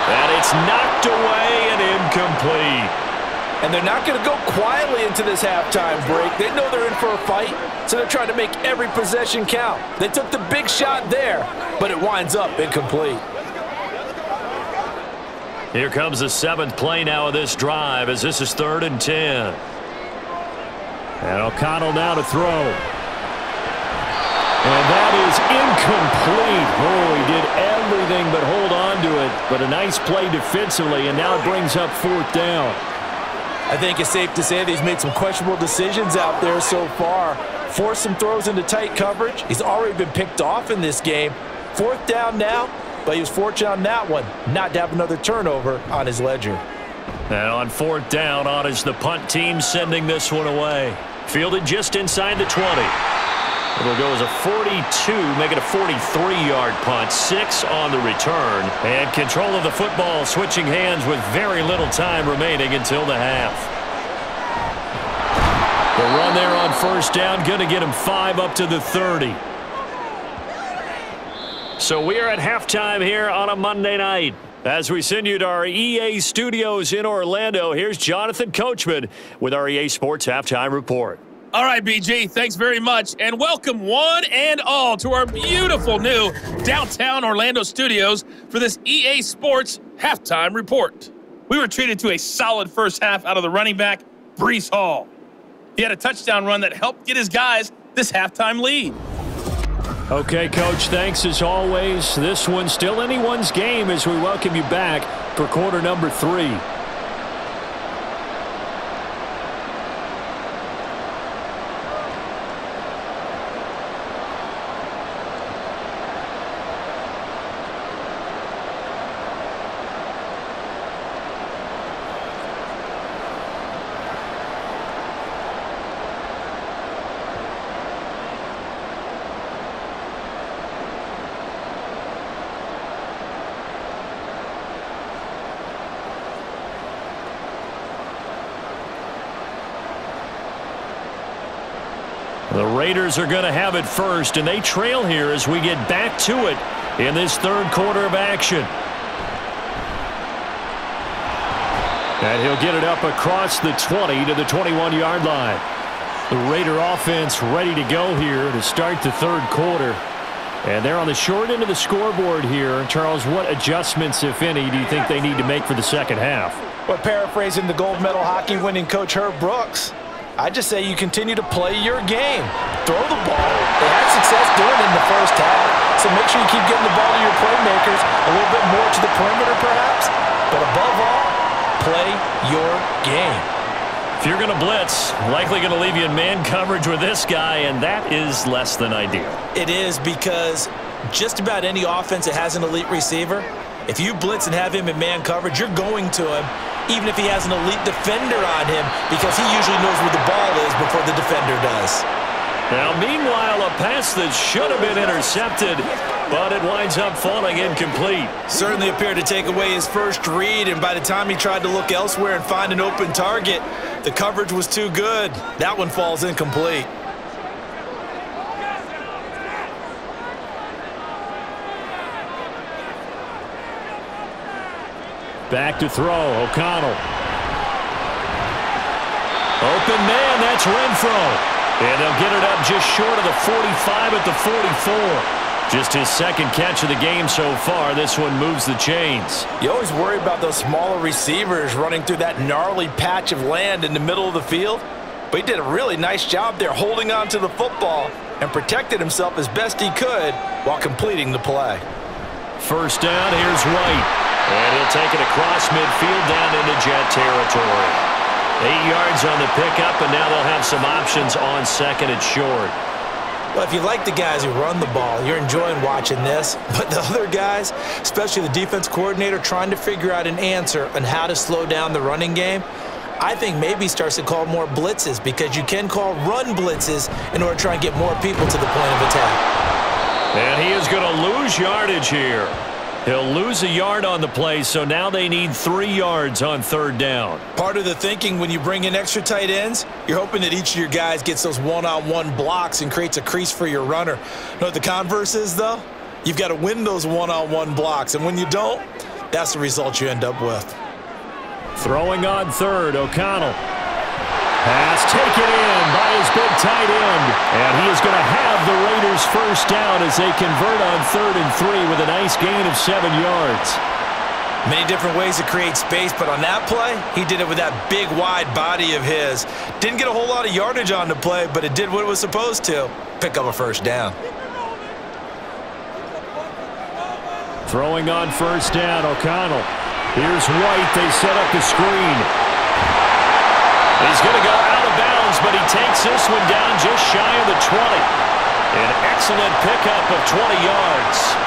And it's knocked away and incomplete. And they're not going to go quietly into this halftime break. They know they're in for a fight, so they're trying to make every possession count. They took the big shot there, but it winds up incomplete. Here comes the 7th play now of this drive as this is 3rd and 10. And O'Connell now to throw. And that is incomplete. Oh, he did everything but hold on to it. But a nice play defensively, and now it brings up 4th down. I think it's safe to say that he's made some questionable decisions out there so far. Forced some throws into tight coverage. He's already been picked off in this game. 4th down now, but he was fortunate on that one not to have another turnover on his ledger. And on 4th down, on is the punt team sending this one away. Fielded just inside the 20. It'll go as a 42, make it a 43-yard punt, 6 on the return. And control of the football switching hands with very little time remaining until the half. The run there on 1st down, going to get him 5 up to the 30. So we are at halftime here on a Monday night. As we send you to our EA studios in Orlando, here's Jonathan Coachman with our EA Sports Halftime Report. All right, BG, thanks very much, and welcome one and all to our beautiful new downtown Orlando studios for this EA Sports Halftime Report. We were treated to a solid first half out of the running back, Breece Hall. He had a touchdown run that helped get his guys this halftime lead. Okay, Coach, thanks as always. This one's still anyone's game as we welcome you back for quarter number 3. The Raiders are going to have it first, and they trail here as we get back to it in this 3rd quarter of action. And he'll get it up across the 20 to the 21-yard line. The Raider offense ready to go here to start the 3rd quarter. And they're on the short end of the scoreboard here. Charles, what adjustments, if any, do you think they need to make for the second half? Well, paraphrasing the gold medal hockey winning coach Herb Brooks, I just say you continue to play your game. Throw the ball. They had success doing it in the first half, so make sure you keep getting the ball to your playmakers, a little bit more to the perimeter perhaps, but above all, play your game. If you're going to blitz, likely going to leave you in man coverage with this guy, and that is less than ideal. It is, because just about any offense that has an elite receiver, if you blitz and have him in man coverage, you're going to him, even if he has an elite defender on him, because he usually knows where the ball is before the defender does. Now, meanwhile, a pass that should have been intercepted, but it winds up falling incomplete. Certainly appeared to take away his first read, and by the time he tried to look elsewhere and find an open target, the coverage was too good. That one falls incomplete. Back to throw, O'Connell. Open man, that's Renfro. And they'll get it up just short of the 45 at the 44. Just his second catch of the game so far. This one moves the chains. You always worry about those smaller receivers running through that gnarly patch of land in the middle of the field. But he did a really nice job there holding on to the football and protected himself as best he could while completing the play. First down, here's White. And he'll take it across midfield down into Jet territory. 8 yards on the pickup, and now they'll have some options on second and short. Well, if you like the guys who run the ball, you're enjoying watching this. But the other guys, especially the defense coordinator, trying to figure out an answer on how to slow down the running game, I think maybe starts to call more blitzes, because you can call run blitzes in order to try and get more people to the point of attack. And he is going to lose yardage here. He'll lose a yard on the play, so now they need 3 yards on third down. Part of the thinking when you bring in extra tight ends, you're hoping that each of your guys gets those one-on-one blocks and creates a crease for your runner. You know what the converse is, though? You've got to win those one-on-one blocks, and when you don't, that's the result you end up with. Throwing on third, O'Connell. Pass taken in by his big tight end. And he is going to have the Raiders first down as they convert on 3rd and 3 with a nice gain of 7 yards. Many different ways to create space, but on that play, he did it with that big, wide body of his. Didn't get a whole lot of yardage on the play, but it did what it was supposed to. Pick up a first down. Throwing on first down, O'Connell. Here's White. They set up the screen. He's going to go out of bounds, but he takes this one down just shy of the 20. An excellent pickup of 20 yards.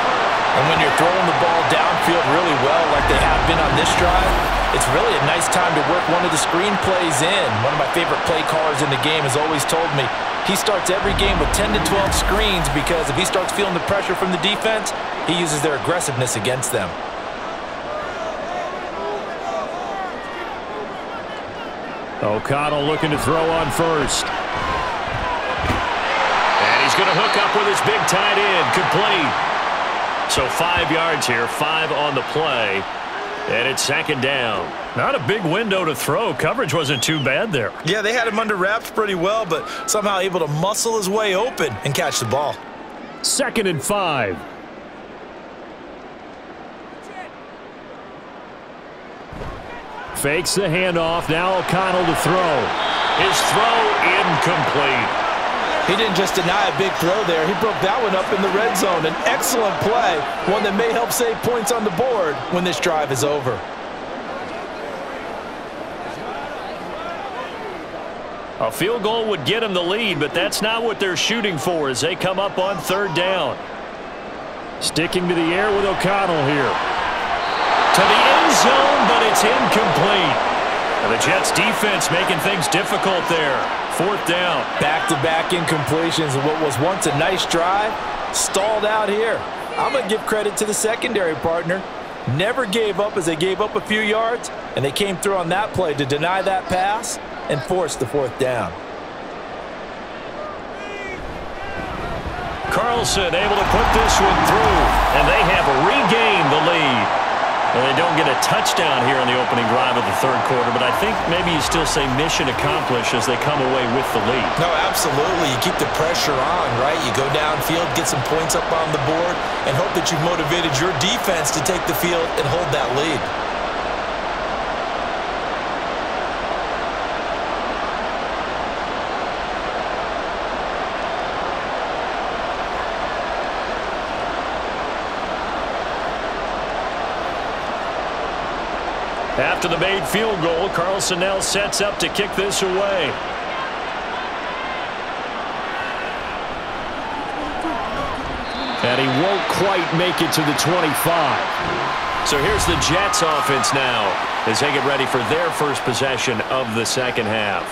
And when you're throwing the ball downfield really well like they have been on this drive, it's really a nice time to work one of the screen plays in. One of my favorite play callers in the game has always told me he starts every game with 10 to 12 screens, because if he starts feeling the pressure from the defense, he uses their aggressiveness against them. O'Connell looking to throw on first. And he's going to hook up with his big tight end, complete. So 5 yards here, 5 on the play, and it's second down. Not a big window to throw. Coverage wasn't too bad there. Yeah, they had him under wraps pretty well, but somehow able to muscle his way open and catch the ball. 2nd and 5. Fakes the handoff. Now O'Connell to throw. His throw incomplete. He didn't just deny a big throw there. He broke that one up in the red zone. An excellent play, one that may help save points on the board when this drive is over. A field goal would get him the lead, but that's not what they're shooting for as they come up on third down. Sticking to the air with O'Connell here. To the end zone, but it's incomplete. And the Jets defense making things difficult there. 4th down. Back-to-back incompletions of what was once a nice drive, stalled out here. I'm going to give credit to the secondary partner. Never gave up as they gave up a few yards, and they came through on that play to deny that pass and force the 4th down. Carlson able to put this one through, and they have regained the lead. And they don't get a touchdown here in the opening drive of the 3rd quarter, but I think maybe you still say mission accomplished as they come away with the lead. No, absolutely. You keep the pressure on, right? You go downfield, get some points up on the board, and hope that you've motivated your defense to take the field and hold that lead. After the made field goal, Carlson now sets up to kick this away. And he won't quite make it to the 25. So here's the Jets offense now as they get ready for their first possession of the second half.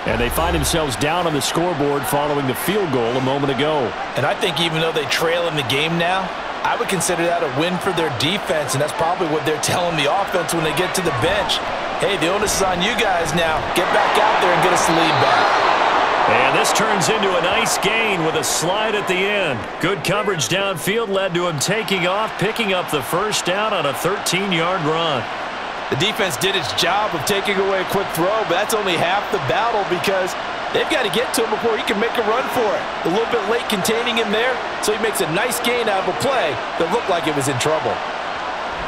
And they find themselves down on the scoreboard following the field goal a moment ago. And I think even though they trail in the game now, I would consider that a win for their defense, and that's probably what they're telling the offense when they get to the bench. Hey, the onus is on you guys now. Get back out there and get us the lead back. And this turns into a nice gain with a slide at the end. Good coverage downfield led to him taking off, picking up the first down on a 13-yard run. The defense did its job of taking away a quick throw, but that's only half the battle because they've got to get to him before he can make a run for it. A little bit late containing him there, so he makes a nice gain out of a play that looked like it was in trouble.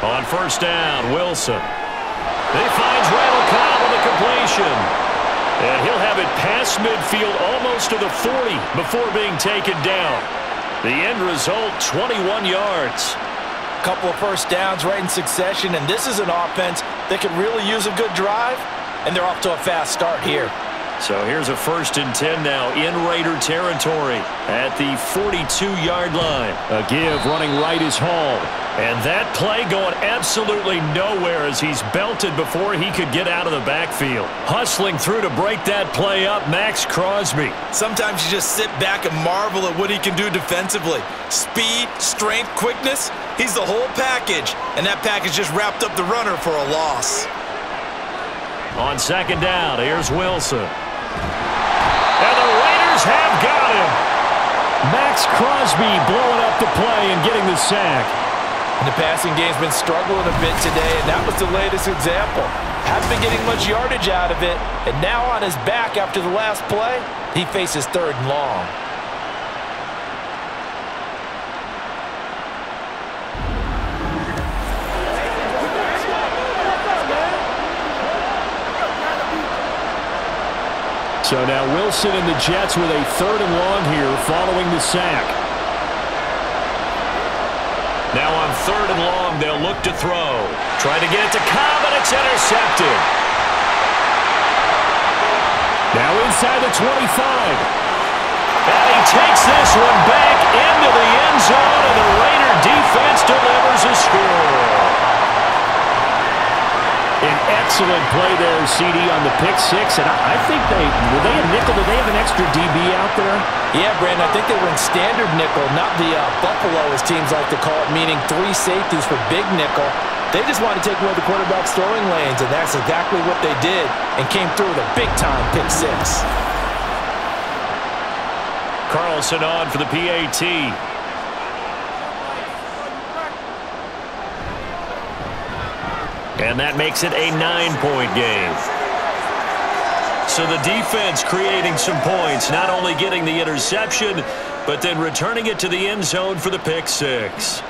On first down, Wilson. He finds Randall Cobb on the completion. And he'll have it past midfield almost to the 40 before being taken down. The end result, 21 yards. A couple of first downs right in succession, and this is an offense that could really use a good drive, and they're off to a fast start here. So here's a 1st and 10 now in Raider territory at the 42-yard line. A give running right is Hall. And that play going absolutely nowhere as he's belted before he could get out of the backfield. Hustling through to break that play up, Max Crosby. Sometimes you just sit back and marvel at what he can do defensively. Speed, strength, quickness, he's the whole package. And that package just wrapped up the runner for a loss. On second down, here's Wilson. And the Raiders have got him. Max Crosby blowing up the play and getting the sack. And the passing game's been struggling a bit today, and that was the latest example. Hasn't been getting much yardage out of it, and now on his back after the last play, he faces 3rd and long. So now Wilson and the Jets with a 3rd and long here following the sack. Now on 3rd and long, they'll look to throw. Trying to get it to Cobb, and it's intercepted. Now inside the 25. And he takes this one back into the end zone, and the Raider defense delivers a score. An excellent play there, CD, on the pick six, and I think were they a nickel? Did they have an extra DB out there? Yeah, Brandon, I think they were in standard nickel, not the Buffalo, as teams like to call it, meaning 3 safeties for big nickel. They just wanted to take away the quarterback's throwing lanes, and that's exactly what they did, and came through with a big-time pick six. Carlson on for the PAT. And that makes it a 9-point game. So the defense creating some points, not only getting the interception, but then returning it to the end zone for the pick six.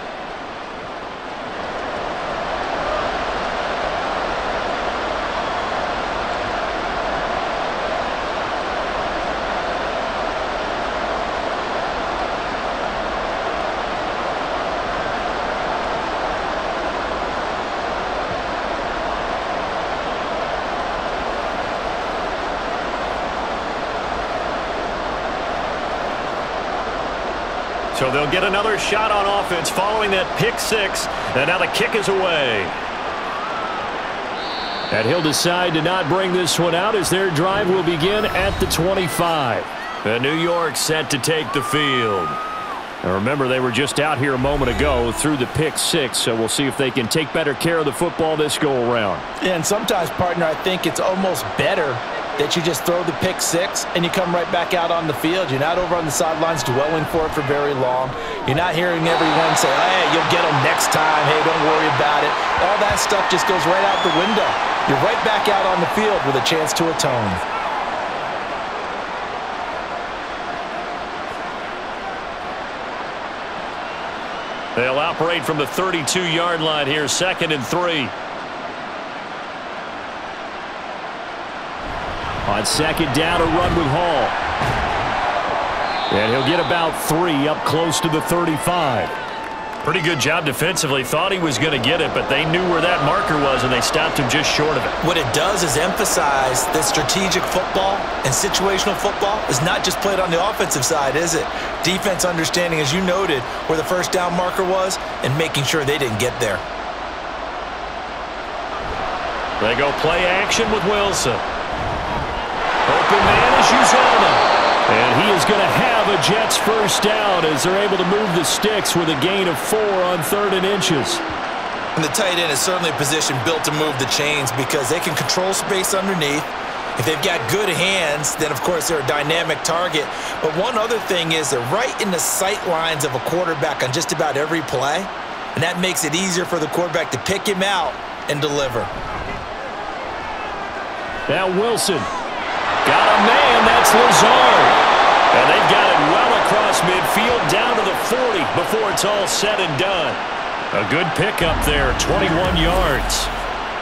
So they'll get another shot on offense following that pick six. And now the kick is away. And he'll decide to not bring this one out as their drive will begin at the 25. And New York set to take the field. And remember, they were just out here a moment ago through the pick six, so we'll see if they can take better care of the football this go-around. Yeah, and sometimes, partner, I think it's almost better that you just throw the pick six and you come right back out on the field. You're not over on the sidelines dwelling for it for very long. You're not hearing everyone say, hey, you'll get them next time. Hey, don't worry about it. All that stuff just goes right out the window. You're right back out on the field with a chance to atone. They'll operate from the 32-yard line here, 2nd and 3. On second down, a run with Hall. And he'll get about 3 up close to the 35. Pretty good job defensively. Thought he was going to get it, but they knew where that marker was, and they stopped him just short of it. What it does is emphasize that strategic football and situational football is not just played on the offensive side, is it? Defense understanding, as you noted, where the first down marker was and making sure they didn't get there. They go play action with Wilson. Open man is Uzomah. And he is going to have a Jets first down as they're able to move the sticks with a gain of 4 on 3rd and inches. And the tight end is certainly a position built to move the chains because they can control space underneath. If they've got good hands, then, of course, they're a dynamic target. But one other thing is they're right in the sight lines of a quarterback on just about every play, and that makes it easier for the quarterback to pick him out and deliver. Now Wilson. Got a man, that's Lazard. And they've got it well across midfield down to the 40 before it's all said and done. A good pickup there, 21 yards.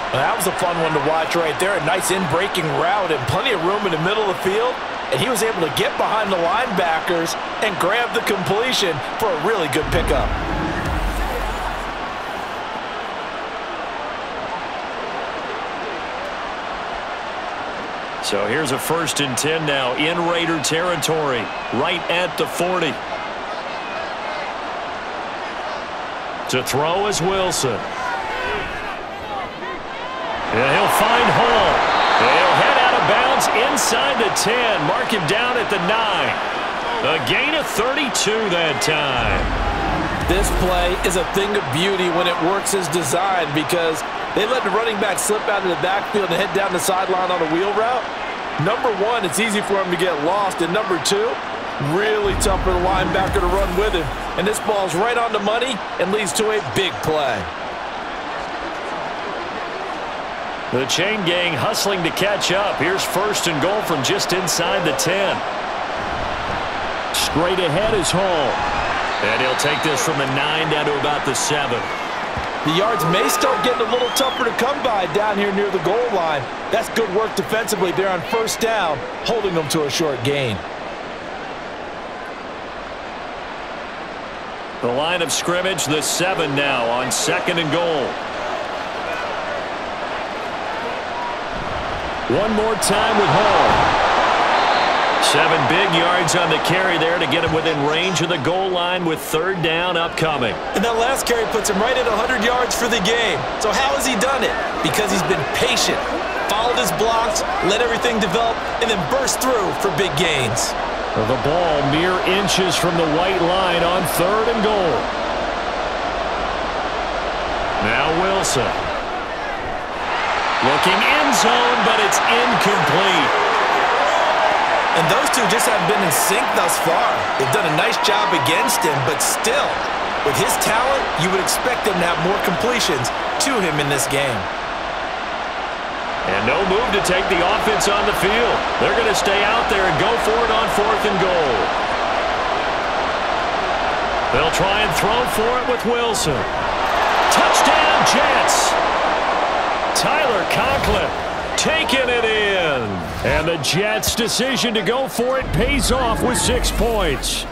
Well, that was a fun one to watch right there. A nice in-breaking route and plenty of room in the middle of the field. And he was able to get behind the linebackers and grab the completion for a really good pickup. So here's a 1st and 10 now in Raider territory, right at the 40. To throw is Wilson. And he'll find Hall. He'll head out of bounds inside the 10. Mark him down at the 9. A gain of 32 that time. This play is a thing of beauty when it works as designed because they let the running back slip out of the backfield and head down the sideline on a wheel route. Number one, it's easy for him to get lost. And number two, really tough for the linebacker to run with him. And this ball's right on the money and leads to a big play. The chain gang hustling to catch up. Here's 1st and goal from just inside the 10. Straight ahead is Hall. And he'll take this from the 9 down to about the 7. The yards may start getting a little tougher to come by down here near the goal line. That's good work defensively there on 1st down, holding them to a short gain. The line of scrimmage, the 7 now on 2nd and goal. One more time with Hall. 7 big yards on the carry there to get him within range of the goal line with 3rd down upcoming. And that last carry puts him right at 100 yards for the game. So how has he done it? Because he's been patient, followed his blocks, let everything develop, and then burst through for big gains. The ball mere inches from the white line on 3rd and goal. Now Wilson. Looking end zone, but it's incomplete. And those two just haven't been in sync thus far. They've done a nice job against him, but still, with his talent, you would expect them to have more completions to him in this game. And no move to take the offense on the field. They're going to stay out there and go for it on 4th and goal. They'll try and throw for it with Wilson. Touchdown, Jets! Tyler Conklin taking it in. And the Jets' decision to go for it pays off with 6 points.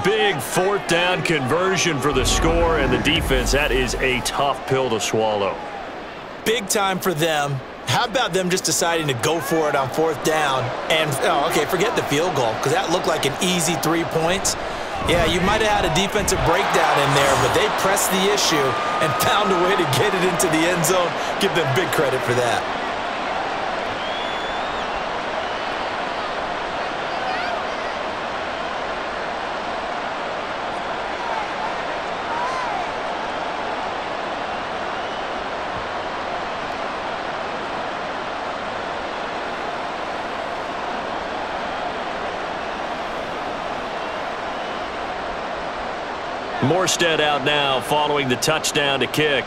Big 4th down conversion for the score, and the defense, that is a tough pill to swallow. Big time for them. How about them just deciding to go for it on 4th down? And, oh, okay, forget the field goal, because that looked like an easy 3 points. Yeah, you might have had a defensive breakdown in there, but they pressed the issue and found a way to get it into the end zone. Give them big credit for that. Morstead out now following the touchdown to kick.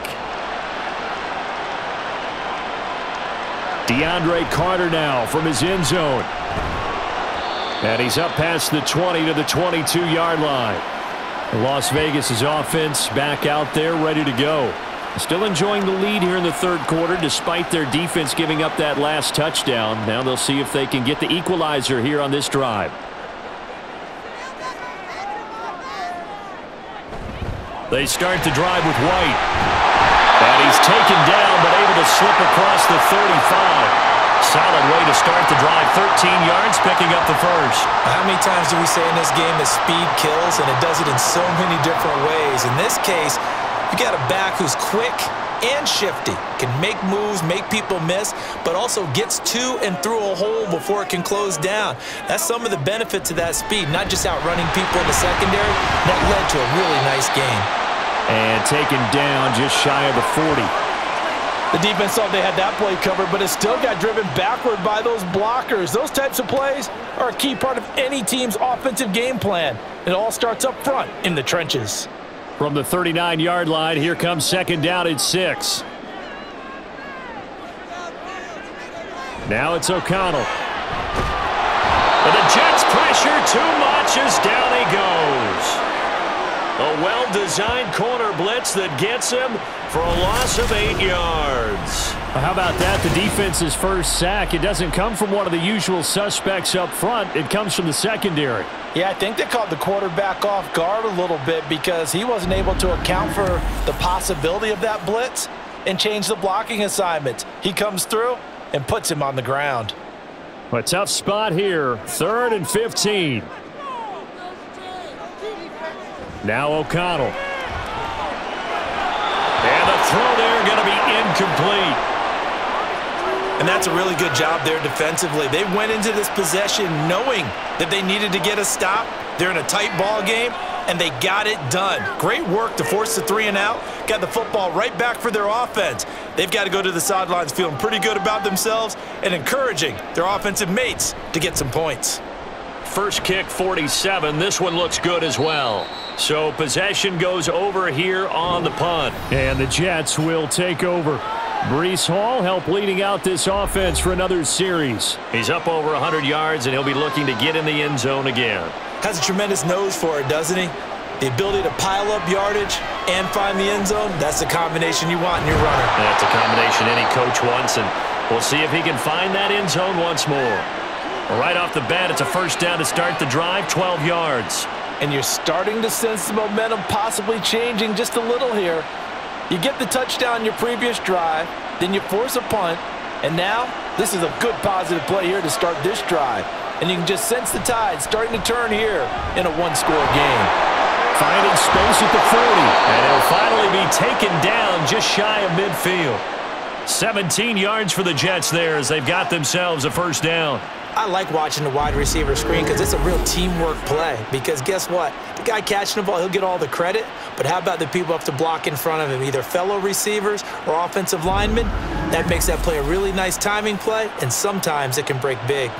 DeAndre Carter now from his end zone. And he's up past the 20 to the 22-yard line. Las Vegas' offense back out there ready to go. Still enjoying the lead here in the 3rd quarter despite their defense giving up that last touchdown. Now they'll see if they can get the equalizer here on this drive. They start the drive with White. And he's taken down, but able to slip across the 35. Solid way to start the drive. 13 yards, picking up the first. How many times do we say in this game that speed kills, and it does it in so many different ways? In this case, you got a back who's quick and shifty, can make moves, make people miss, but also gets to and through a hole before it can close down. That's some of the benefits of that speed, not just outrunning people in the secondary. That led to a really nice game. And taken down just shy of the 40. The defense thought they had that play covered, but it still got driven backward by those blockers. Those types of plays are a key part of any team's offensive game plan. It all starts up front in the trenches. From the 39-yard line, here comes second down at 6. Now it's O'Connell. But the Jets pressure too much as down he goes. A well-designed corner blitz that gets him for a loss of 8 yards. How about that? The defense's first sack. It doesn't come from one of the usual suspects up front. It comes from the secondary. Yeah, I think they caught the quarterback off guard a little bit because he wasn't able to account for the possibility of that blitz and change the blocking assignment. He comes through and puts him on the ground. A tough spot here. 3rd and 15. Now O'Connell. And the throw there going to be incomplete. And that's a really good job there defensively. They went into this possession knowing that they needed to get a stop. They're in a tight ball game, and they got it done. Great work to force the 3 and out. Got the football right back for their offense. They've got to go to the sidelines feeling pretty good about themselves and encouraging their offensive mates to get some points. First kick, 47. This one looks good as well. So possession goes over here on the punt. And the Jets will take over. Breece Hall helped leading out this offense for another series. He's up over 100 yards, and he'll be looking to get in the end zone again. Has a tremendous nose for it, doesn't he? The ability to pile up yardage and find the end zone, that's the combination you want in your runner. That's a combination any coach wants, and we'll see if he can find that end zone once more. Right off the bat, it's a first down to start the drive, 12 yards. And you're starting to sense the momentum possibly changing just a little here. You get the touchdown in your previous drive, then you force a punt, and now this is a good positive play here to start this drive. And you can just sense the tide starting to turn here in a one-score game. Finding space at the 40, and it'll finally be taken down just shy of midfield. 17 yards for the Jets there as they've got themselves a first down. I like watching the wide receiver screen because it's a real teamwork play. Because guess what? The guy catching the ball, he'll get all the credit. But how about the people up to block in front of him, either fellow receivers or offensive linemen? That makes that play a really nice timing play, and sometimes it can break big.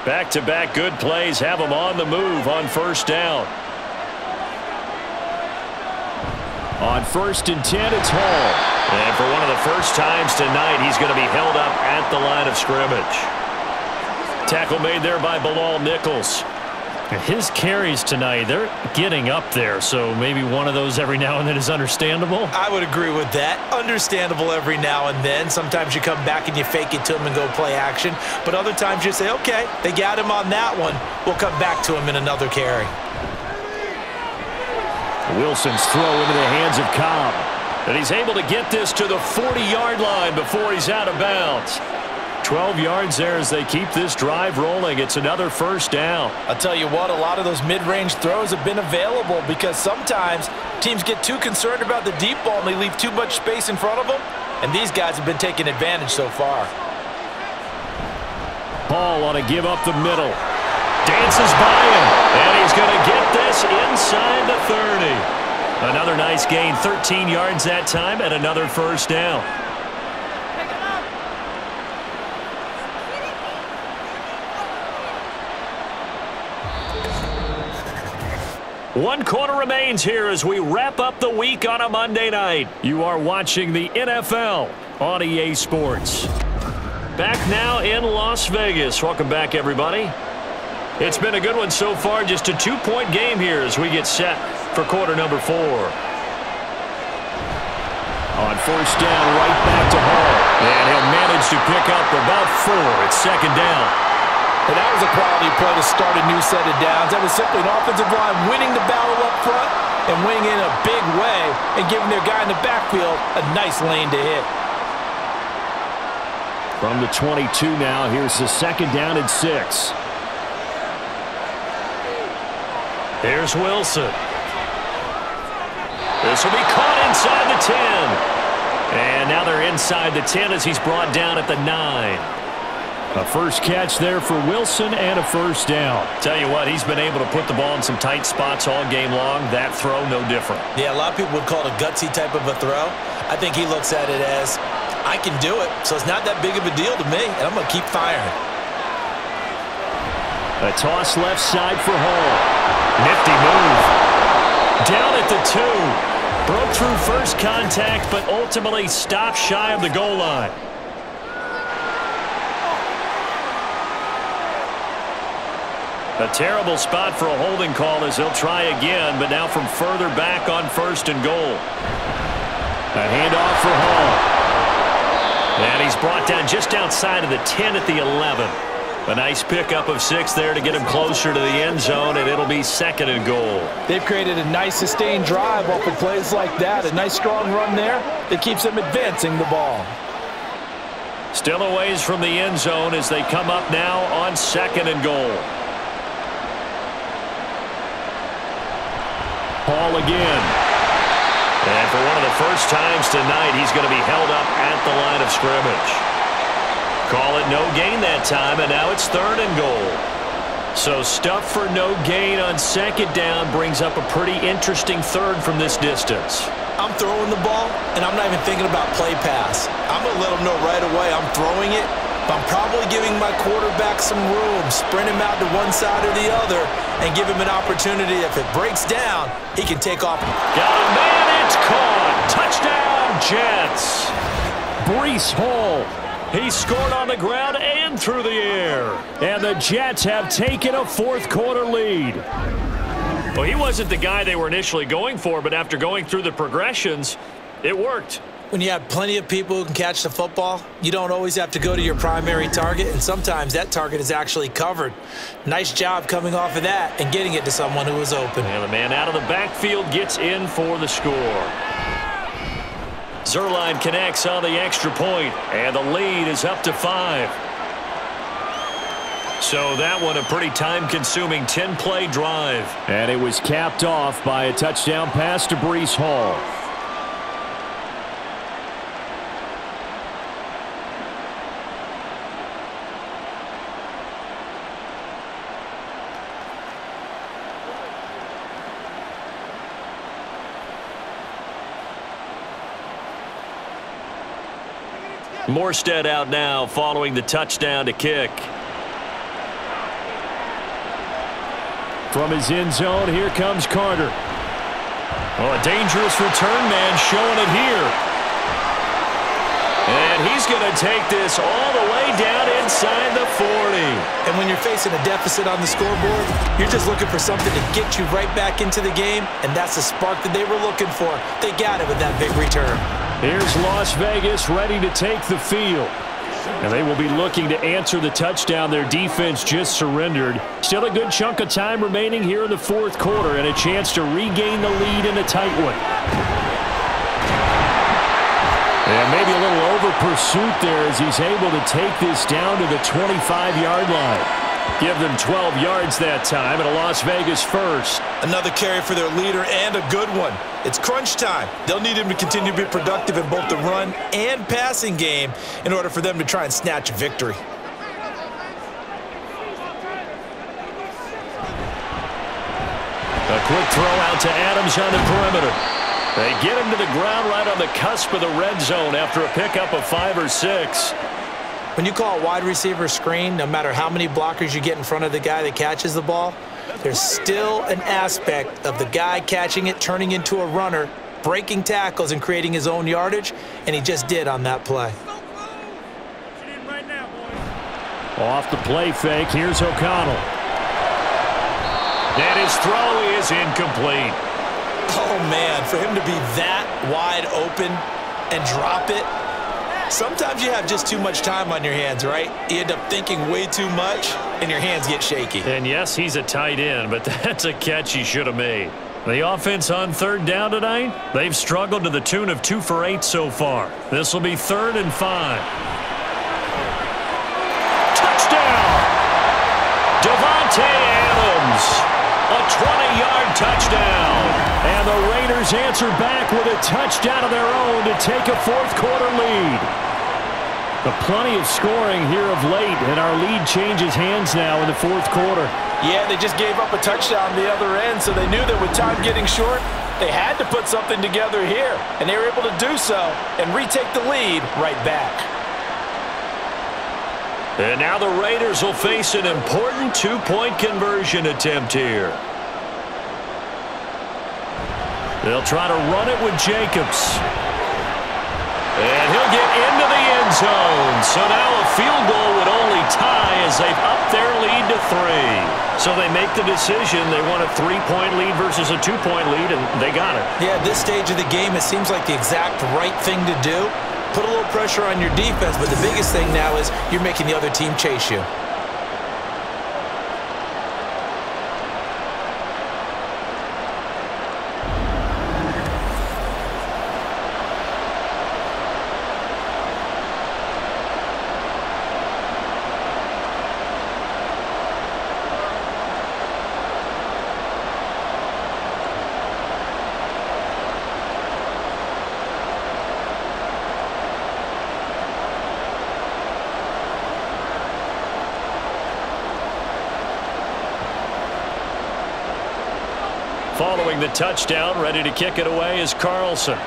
Back-to-back good plays have them on the move on first down. On 1st and 10, it's Hall. And for one of the first times tonight, he's going to be held up at the line of scrimmage. Tackle made there by Bilal Nichols. His carries tonight, they're getting up there, so maybe one of those every now and then is understandable. I would agree with that. Understandable every now and then. Sometimes you come back and you fake it to him and go play action. But other times you say, okay, they got him on that one. We'll come back to him in another carry. Wilson's throw into the hands of Cobb. And he's able to get this to the 40-yard line before he's out of bounds. 12 yards there as they keep this drive rolling. It's another first down. I'll tell you what, a lot of those mid-range throws have been available because sometimes teams get too concerned about the deep ball and they leave too much space in front of them. And these guys have been taking advantage so far. Hall on to give up the middle. Dances by him. And he's going to get this inside the 30. Another nice gain, 13 yards that time, and another first down. One quarter remains here as we wrap up the week on a Monday night. You are watching the NFL on EA Sports. Back now in Las Vegas. Welcome back, everybody. It's been a good one so far. Just a 2-point game here as we get set for quarter number 4. On first down, right back to Hall. And he'll manage to pick up about 4. It's second down. And that was a quality play to start a new set of downs. That was simply an offensive line winning the battle up front and winning in a big way and giving their guy in the backfield a nice lane to hit. From the 22 now, here's the 2nd down and 6. Here's Wilson. This will be caught inside the 10. And now they're inside the 10 as he's brought down at the 9. A first catch there for Wilson and a first down. Tell you what, he's been able to put the ball in some tight spots all game long. That throw, no different. Yeah, a lot of people would call it a gutsy type of a throw. I think he looks at it as, I can do it, so it's not that big of a deal to me, and I'm going to keep firing. A toss left side for Hall. Nifty move. Down at the 2. Broke through first contact, but ultimately stopped shy of the goal line. A terrible spot for a holding call as they'll try again, but now from further back on 1st and goal. A handoff for Hall. And he's brought down just outside of the 10 at the 11. A nice pickup of 6 there to get him closer to the end zone, and it'll be 2nd and goal. They've created a nice sustained drive off of plays like that. A nice strong run there that keeps them advancing the ball. Still a ways from the end zone as they come up now on 2nd and goal. Hall again. And for one of the first times tonight, he's going to be held up at the line of scrimmage. Call it no gain that time, and now it's 3rd and goal. So stuff for no gain on 2nd down brings up a pretty interesting 3rd from this distance. I'm throwing the ball, and I'm not even thinking about play pass. I'm going to let them know right away I'm throwing it, but I'm probably giving my quarterback some room, sprint him out to one side or the other, and give him an opportunity. If it breaks down, he can take off. Got a man, it's caught. Touchdown, Jets. Breece Hall. He scored on the ground and through the air. And the Jets have taken a 4th quarter lead. Well, he wasn't the guy they were initially going for, but after going through the progressions, it worked. When you have plenty of people who can catch the football, you don't always have to go to your primary target, and sometimes that target is actually covered. Nice job coming off of that and getting it to someone who was open. And the man out of the backfield gets in for the score. Zuerlein connects on the extra point, and the lead is up to 5. So that one a pretty time-consuming 10-play drive. And it was capped off by a touchdown pass to Breece Hall. Morstead out now following the touchdown to kick. From his end zone, here comes Carter. Oh, a dangerous return man showing it here. And he's going to take this all the way down inside the 40. And when you're facing a deficit on the scoreboard, you're just looking for something to get you right back into the game, and that's the spark that they were looking for. They got it with that big return. Here's Las Vegas ready to take the field. And they will be looking to answer the touchdown their defense just surrendered. Still a good chunk of time remaining here in the 4th quarter and a chance to regain the lead in a tight one. And maybe a little over pursuit there as he's able to take this down to the 25-yard line. Give them 12 yards that time and a Las Vegas first. Another carry for their leader and a good one. It's crunch time. They'll need him to continue to be productive in both the run and passing game in order for them to try and snatch a victory. A quick throw out to Adams on the perimeter. They get him to the ground right on the cusp of the red zone after a pickup of 5 or 6. When you call a wide receiver screen, no matter how many blockers you get in front of the guy that catches the ball, there's still an aspect of the guy catching it, turning into a runner, breaking tackles and creating his own yardage, and he just did on that play. Off the play fake, here's O'Connell. And his throw is incomplete. Oh, man, for him to be that wide open and drop it, sometimes you have just too much time on your hands, right? You end up thinking way too much, and your hands get shaky. And yes, he's a tight end, but that's a catch he should have made. The offense on third down tonight, they've struggled to the tune of 2 for 8 so far. This will be 3rd and 5. Touchdown! Davante Adams, a 20-yard touchdown. And the Raiders answer back with a touchdown of their own to take a fourth-quarter lead. But plenty of scoring here of late, and our lead changes hands now in the fourth quarter. Yeah, they just gave up a touchdown on the other end, so they knew that with time getting short, they had to put something together here. And they were able to do so and retake the lead right back. And now the Raiders will face an important 2-point conversion attempt here. They'll try to run it with Jacobs. And he'll get into the end zone. So now a field goal would only tie as they've upped their lead to 3. So they make the decision. They want a 3-point lead versus a 2-point lead, and they got it. Yeah, at this stage of the game, it seems like the exact right thing to do. Put a little pressure on your defense, but the biggest thing now is you're making the other team chase you. Following the touchdown, ready to kick it away is Carlson.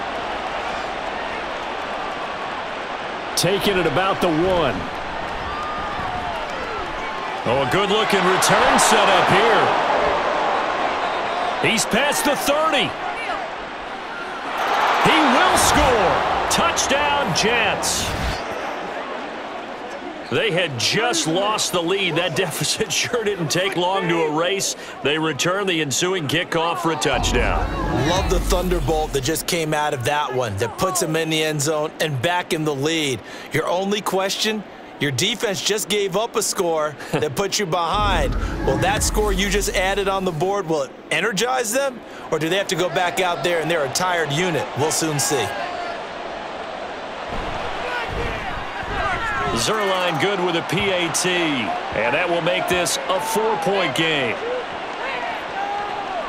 Taking it about the 1. Oh, a good-looking return set up here. He's past the 30. He will score. Touchdown, Jets. They had just lost the lead. That deficit sure didn't take long to erase. They return the ensuing kickoff for a touchdown. Love the thunderbolt that just came out of that one that puts them in the end zone and back in the lead. Your only question, your defense just gave up a score that put you behind. Well, that score you just added on the board, will it energize them? Or do they have to go back out there and they're a tired unit? We'll soon see. Zuerlein good with a PAT, and that will make this a 4-point game.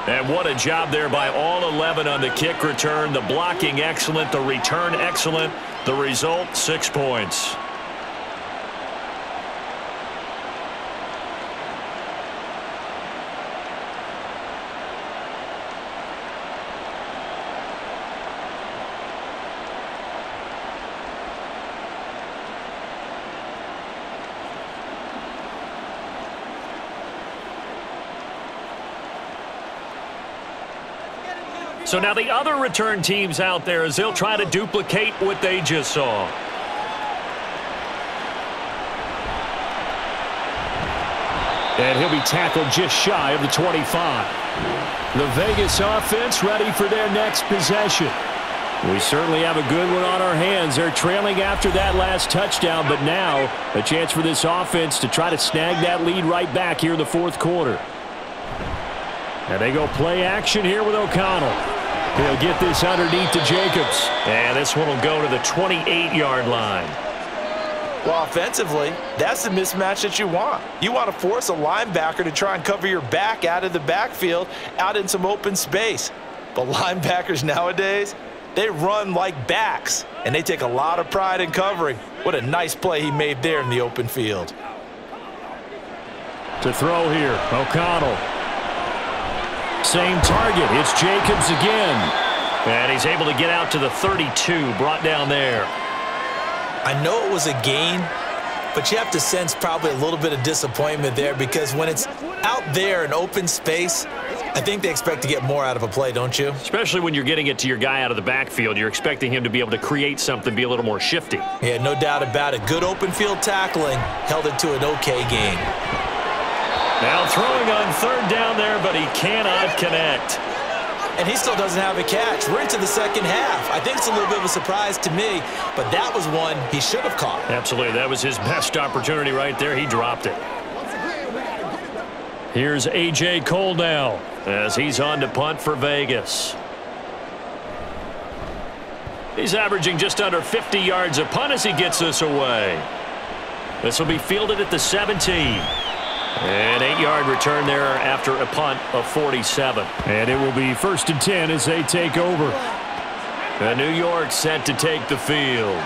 And what a job there by all 11 on the kick return. The blocking excellent, the return excellent. The result, 6 points. So now the other return teams out there as they'll try to duplicate what they just saw. And he'll be tackled just shy of the 25. The Vegas offense ready for their next possession. We certainly have a good one on our hands. They're trailing after that last touchdown, but now a chance for this offense to try to snag that lead right back here in the fourth quarter. And they go play action here with O'Connell. He'll get this underneath to Jacobs. And this one will go to the 28-yard line. Well, offensively, that's the mismatch that you want. You want to force a linebacker to try and cover your back out of the backfield, out in some open space. But linebackers nowadays, they run like backs, and they take a lot of pride in covering. What a nice play he made there in the open field. To throw here, O'Connell. Same target. It's Jacobs again. And he's able to get out to the 32, brought down there. I know it was a gain, but you have to sense probably a little bit of disappointment there because when it's out there in open space, I think they expect to get more out of a play, don't you? Especially when you're getting it to your guy out of the backfield. You're expecting him to be able to create something, be a little more shifty. Yeah, no doubt about it. Good open field tackling held it to an okay gain. Now throwing on third down there, but he cannot connect. And he still doesn't have a catch. We're into the second half. I think it's a little bit of a surprise to me, but that was one he should have caught. Absolutely. That was his best opportunity right there. He dropped it. Here's A.J. Cole now. as he's on to punt for Vegas. He's averaging just under 50 yards a punt as he gets this away. This will be fielded at the 17. An 8-yard return there after a punt of 47. And it will be 1st and 10 as they take over. New York set to take the field.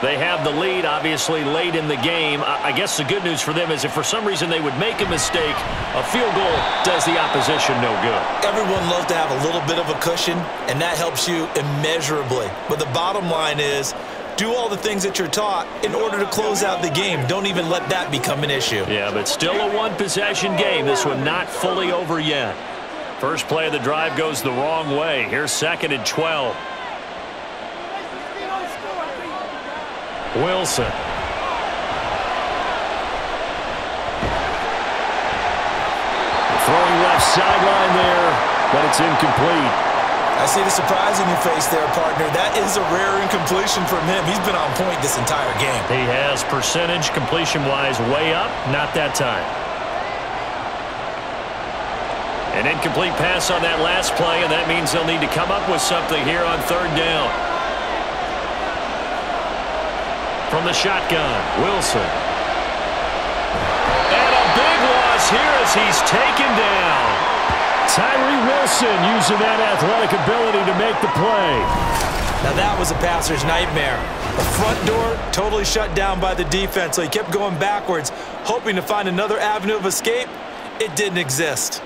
They have the lead, obviously, late in the game. I guess the good news for them is if for some reason they would make a mistake, a field goal does the opposition no good. Everyone loves to have a little bit of a cushion, and that helps you immeasurably. But the bottom line is, do all the things that you're taught in order to close out the game. Don't even let that become an issue. Yeah, but still a one-possession game. This one not fully over yet. First play of the drive goes the wrong way. Here's 2nd and 12. Wilson. Throwing left sideline there, but it's incomplete. I see the surprise in your face there, partner. That is a rare incompletion from him. He's been on point this entire game. He has percentage completion-wise way up, not that time. An incomplete pass on that last play, and that means they'll need to come up with something here on 3rd down. From the shotgun, Wilson. And a big loss here as he's taken down. Tyree Wilson using that athletic ability to make the play. Now that was a passer's nightmare. The front door totally shut down by the defense, so he kept going backwards, hoping to find another avenue of escape. It didn't exist.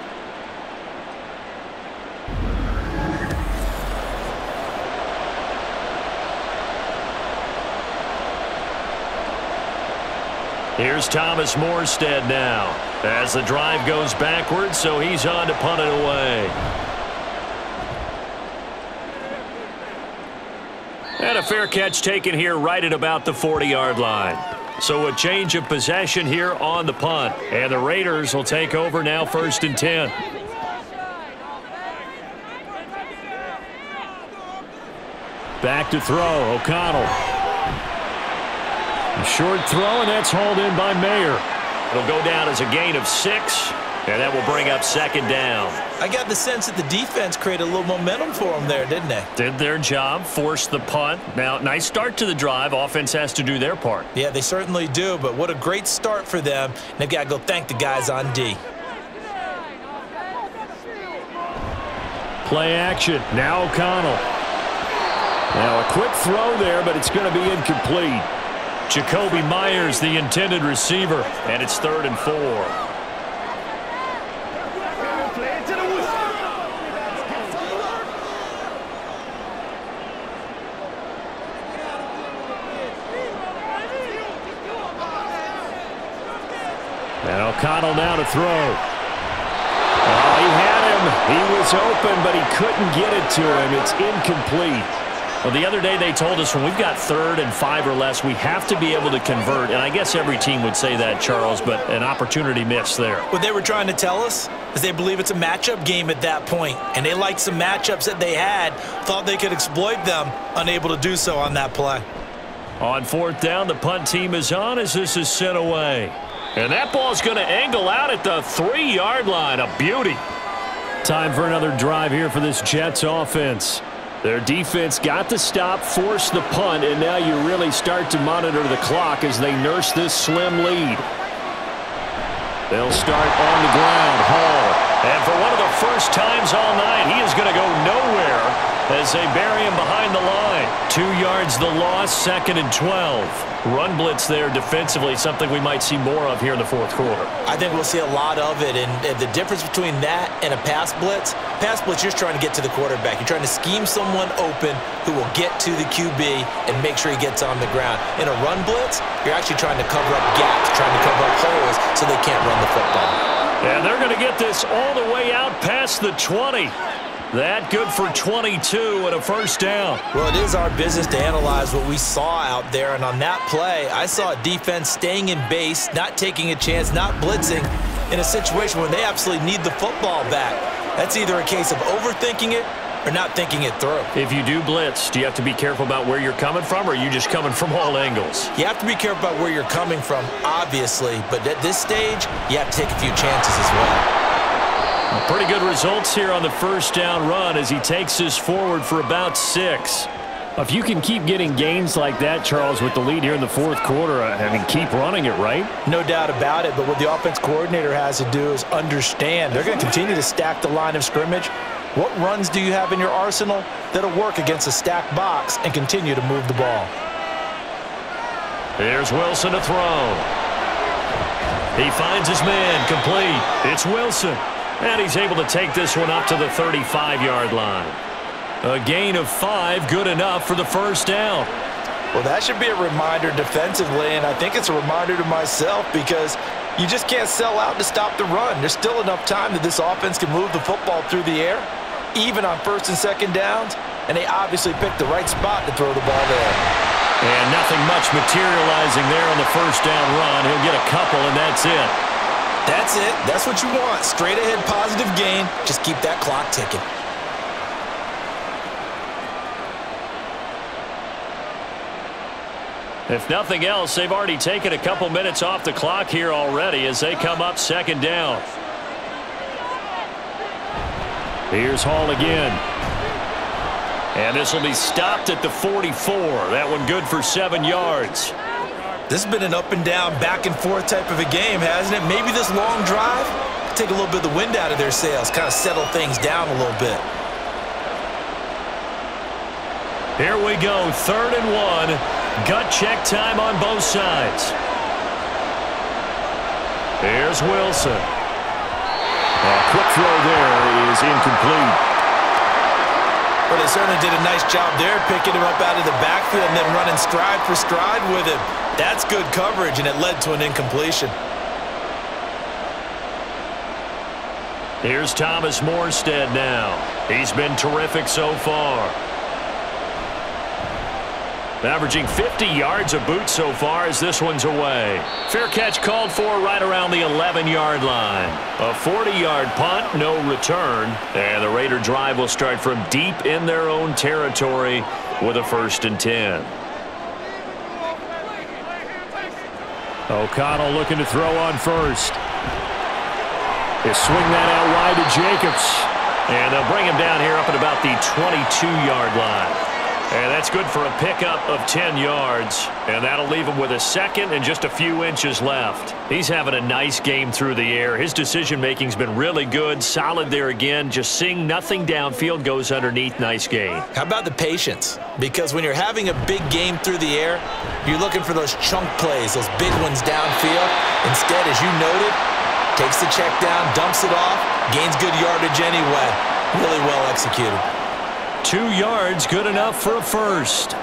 Here's Thomas Morstead now as the drive goes backwards, so he's on to punt it away. And a fair catch taken here right at about the 40-yard line. So a change of possession here on the punt. And the Raiders will take over now 1st and 10. Back to throw, O'Connell. A short throw, and that's hauled in by Mayer. It'll go down as a gain of 6, and that will bring up 2nd down. I got the sense that the defense created a little momentum for them there, didn't they? Did their job, forced the punt. Now, nice start to the drive. Offense has to do their part. Yeah, they certainly do, but what a great start for them. They've got to go thank the guys on D. Play action. Now O'Connell. Now a quick throw there, but it's going to be incomplete. Jacoby Myers, the intended receiver, and it's 3rd and 4. And O'Connell now to throw. Oh, he had him. He was open, but he couldn't get it to him. It's incomplete. Well, the other day they told us when we've got 3rd and 5 or less, we have to be able to convert. And I guess every team would say that, Charles, but an opportunity missed there. What they were trying to tell us is they believe it's a matchup game at that point, and they liked some matchups that they had, thought they could exploit them, unable to do so on that play. On 4th down, the punt team is on as this is sent away. And that ball's going to angle out at the 3-yard line. A beauty. Time for another drive here for this Jets offense. Their defense got the stop, forced the punt, and now you really start to monitor the clock as they nurse this slim lead. They'll start on the ground. Hall. And for one of the first times all night, he is going to go nowhere as they bury him behind the line. 2 yards the loss, 2nd and 12. Run blitz there defensively, something we might see more of here in the 4th quarter. I think we'll see a lot of it, and the difference between that and a pass blitz, you're just trying to get to the quarterback. You're trying to scheme someone open who will get to the QB and make sure he gets on the ground. In a run blitz, you're actually trying to cover up gaps, trying to cover up holes so they can't run the football. And they're going to get this all the way out past the 20. That good for 22 and a 1st down. Well, it is our business to analyze what we saw out there, and on that play, I saw a defense staying in base, not taking a chance, not blitzing in a situation where they absolutely need the football back. That's either a case of overthinking it or not thinking it through. If you do blitz, do you have to be careful about where you're coming from, or are you just coming from all angles? You have to be careful about where you're coming from, obviously, but at this stage, you have to take a few chances as well. Pretty good results here on the first down run as he takes this forward for about 6. If you can keep getting gains like that, Charles, with the lead here in the fourth quarter, I mean, keep running it, right? No doubt about it, but what the offense coordinator has to do is understand they're going to continue to stack the line of scrimmage. What runs do you have in your arsenal that'll work against a stacked box and continue to move the ball? Here's Wilson to throw. He finds his man, complete. It's Wilson, and he's able to take this one up to the 35-yard line. A gain of 5, good enough for the first down. Well, that should be a reminder defensively, and I think it's a reminder to myself because you just can't sell out to stop the run. There's still enough time that this offense can move the football through the air, even on first and second downs, and they obviously picked the right spot to throw the ball there. And nothing much materializing there on the first down run. He'll get a couple, and that's it. That's it. That's what you want. Straight ahead positive gain. Just keep that clock ticking. If nothing else, they've already taken a couple minutes off the clock here already as they come up second down. Here's Hall again. And this will be stopped at the 44. That one good for 7 yards. This has been an up and down, back and forth type of a game, hasn't it? Maybe this long drive take a little bit of the wind out of their sails, kind of settle things down a little bit. Here we go, 3rd and 1. Gut check time on both sides. Here's Wilson. A quick throw there is incomplete. Well, they certainly did a nice job there, picking him up out of the backfield and then running stride for stride with him. That's good coverage, and it led to an incompletion. Here's Thomas Morstead now. He's been terrific so far. Averaging 50 yards a boot so far as this one's away. Fair catch called for right around the 11-yard line. A 40-yard punt, no return. And the Raider drive will start from deep in their own territory with a 1st and 10. O'Connell looking to throw on first. They swing that out wide to Jacobs. And they'll bring him down here up at about the 22-yard line. And that's good for a pickup of 10 yards. And that'll leave him with a 2nd and just a few inches left. He's having a nice game through the air. His decision-making's been really good. Solid there again. Just seeing nothing downfield, goes underneath. Nice game. How about the patience? Because when you're having a big game through the air, you're looking for those chunk plays, those big ones downfield. Instead, as you noted, takes the check down, dumps it off, gains good yardage anyway. Really well executed. 2 yards, good enough for a 1st.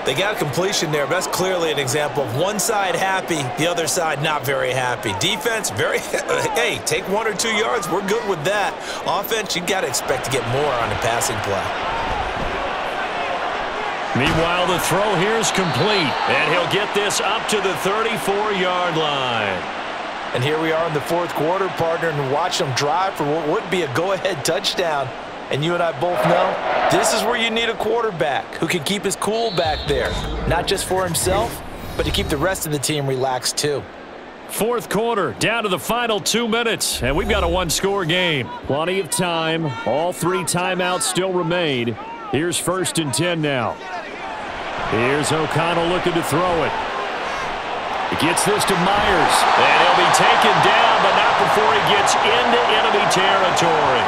They got a completion there, but that's clearly an example of one side happy, the other side not very happy. Defense, very, hey, take 1 or 2 yards, we're good with that. Offense, you got to expect to get more on the passing play. Meanwhile, the throw here is complete, and he'll get this up to the 34-yard line. And here we are in the 4th quarter, partner, and watch them drive for what would be a go-ahead touchdown. And you and I both know this is where you need a quarterback who can keep his cool back there, not just for himself, but to keep the rest of the team relaxed too. 4th quarter, down to the final 2 minutes, and we've got a 1-score game. Plenty of time. All 3 timeouts still remain. Here's 1st and 10 now. Here's O'Connell looking to throw it. He gets this to Myers. And he'll be taken down, but not before he gets into enemy territory.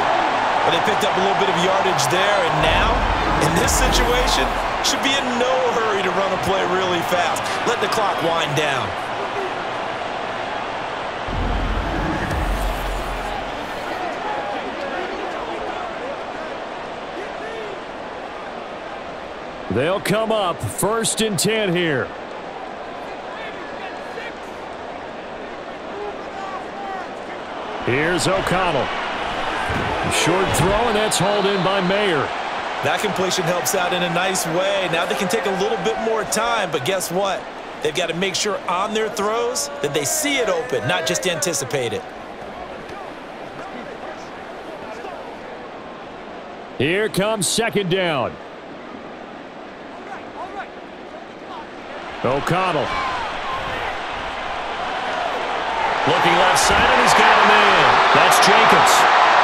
But they picked up a little bit of yardage there, and now, in this situation, should be in no hurry to run a play really fast. Let the clock wind down. They'll come up 1st and 10 here. Here's O'Connell. Short throw, and that's hauled in by Mayer. That completion helps out in a nice way. Now they can take a little bit more time, but guess what? They've got to make sure on their throws that they see it open, not just anticipate it. Here comes 2nd down. O'Connell. Looking left side, and he's got a man. That's Jacobs.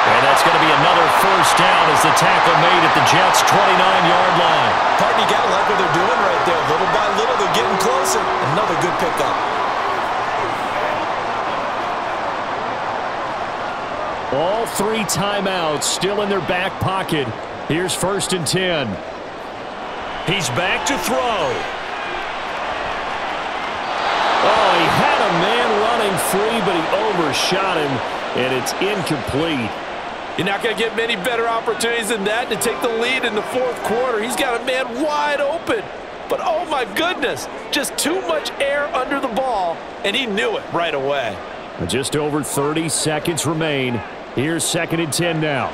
And that's going to be another first down as the tackle made at the Jets' 29-yard line. Partner, you got to like what they're doing right there. Little by little, they're getting closer. Another good pickup. All 3 timeouts still in their back pocket. Here's 1st and 10. He's back to throw. Oh, he had a man running free, but he overshot him, and it's incomplete. You're not going to get many better opportunities than that to take the lead in the 4th quarter. He's got a man wide open. But, oh, my goodness, just too much air under the ball, and he knew it right away. Just over 30 seconds remain. Here's 2nd and 10 now.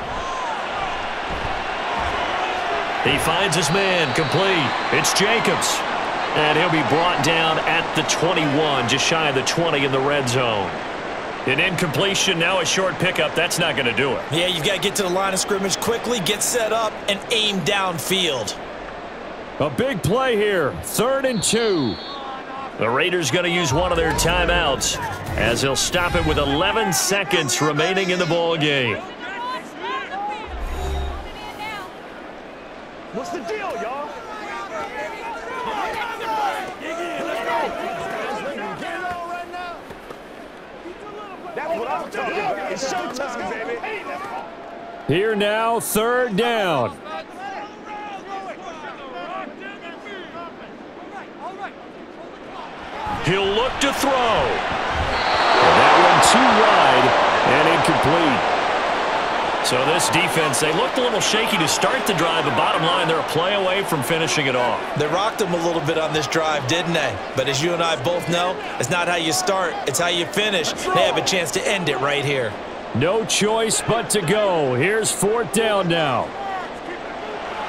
He finds his man complete. It's Jacobs. And he'll be brought down at the 21, just shy of the 20 in the red zone. An incompletion, now a short pickup. That's not going to do it. Yeah, you've got to get to the line of scrimmage quickly, get set up, and aim downfield. A big play here. 3rd and 2. The Raiders going to use one of their timeouts as they'll stop it with 11 seconds remaining in the ball game. What's the deal, y'all? That's what I'm talking about. It's showtime, baby. Here now, 3rd down. He'll look to throw. And that one too wide and incomplete. So this defense, they looked a little shaky to start the drive, but bottom line, they're a play away from finishing it off. They rocked him a little bit on this drive, didn't they? But as you and I both know, it's not how you start, it's how you finish. They have a chance to end it right here. No choice but to go. Here's 4th down now.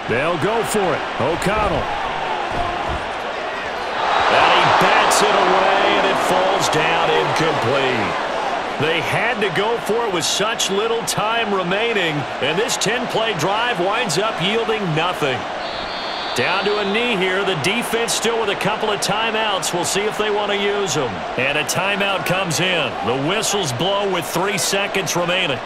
They'll go for it. O'Connell. And he bats it away, and it falls down incomplete. They had to go for it with such little time remaining, and this 10-play drive winds up yielding nothing. Down to a knee here. The defense still with a couple of timeouts. We'll see if they want to use them. And a timeout comes in. The whistles blow with 3 seconds remaining.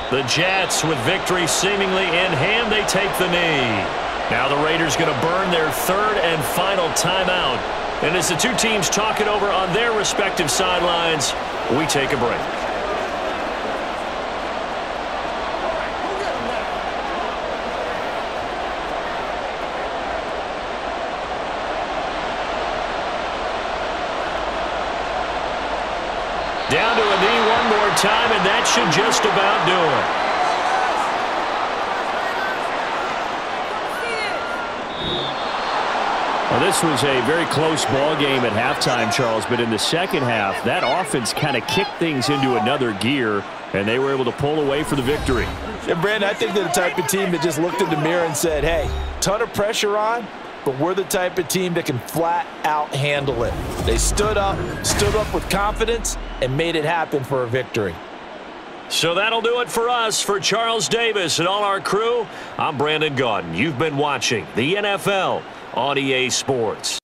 The Jets, with victory seemingly in hand, they take the knee. Now the Raiders going to burn their 3rd and final timeout. And as the two teams talk it over on their respective sidelines, we take a break. Down to a knee one more time, and that should just about do it. Well, this was a very close ball game at halftime, Charles, but in the second half, that offense kind of kicked things into another gear, and they were able to pull away for the victory. And, Brandon, I think they're the type of team that just looked in the mirror and said, hey, ton of pressure on, but we're the type of team that can flat out handle it. They stood up with confidence, and made it happen for a victory. So that'll do it for us. For Charles Davis and all our crew, I'm Brandon Gaudin. You've been watching the NFL on EA Sports.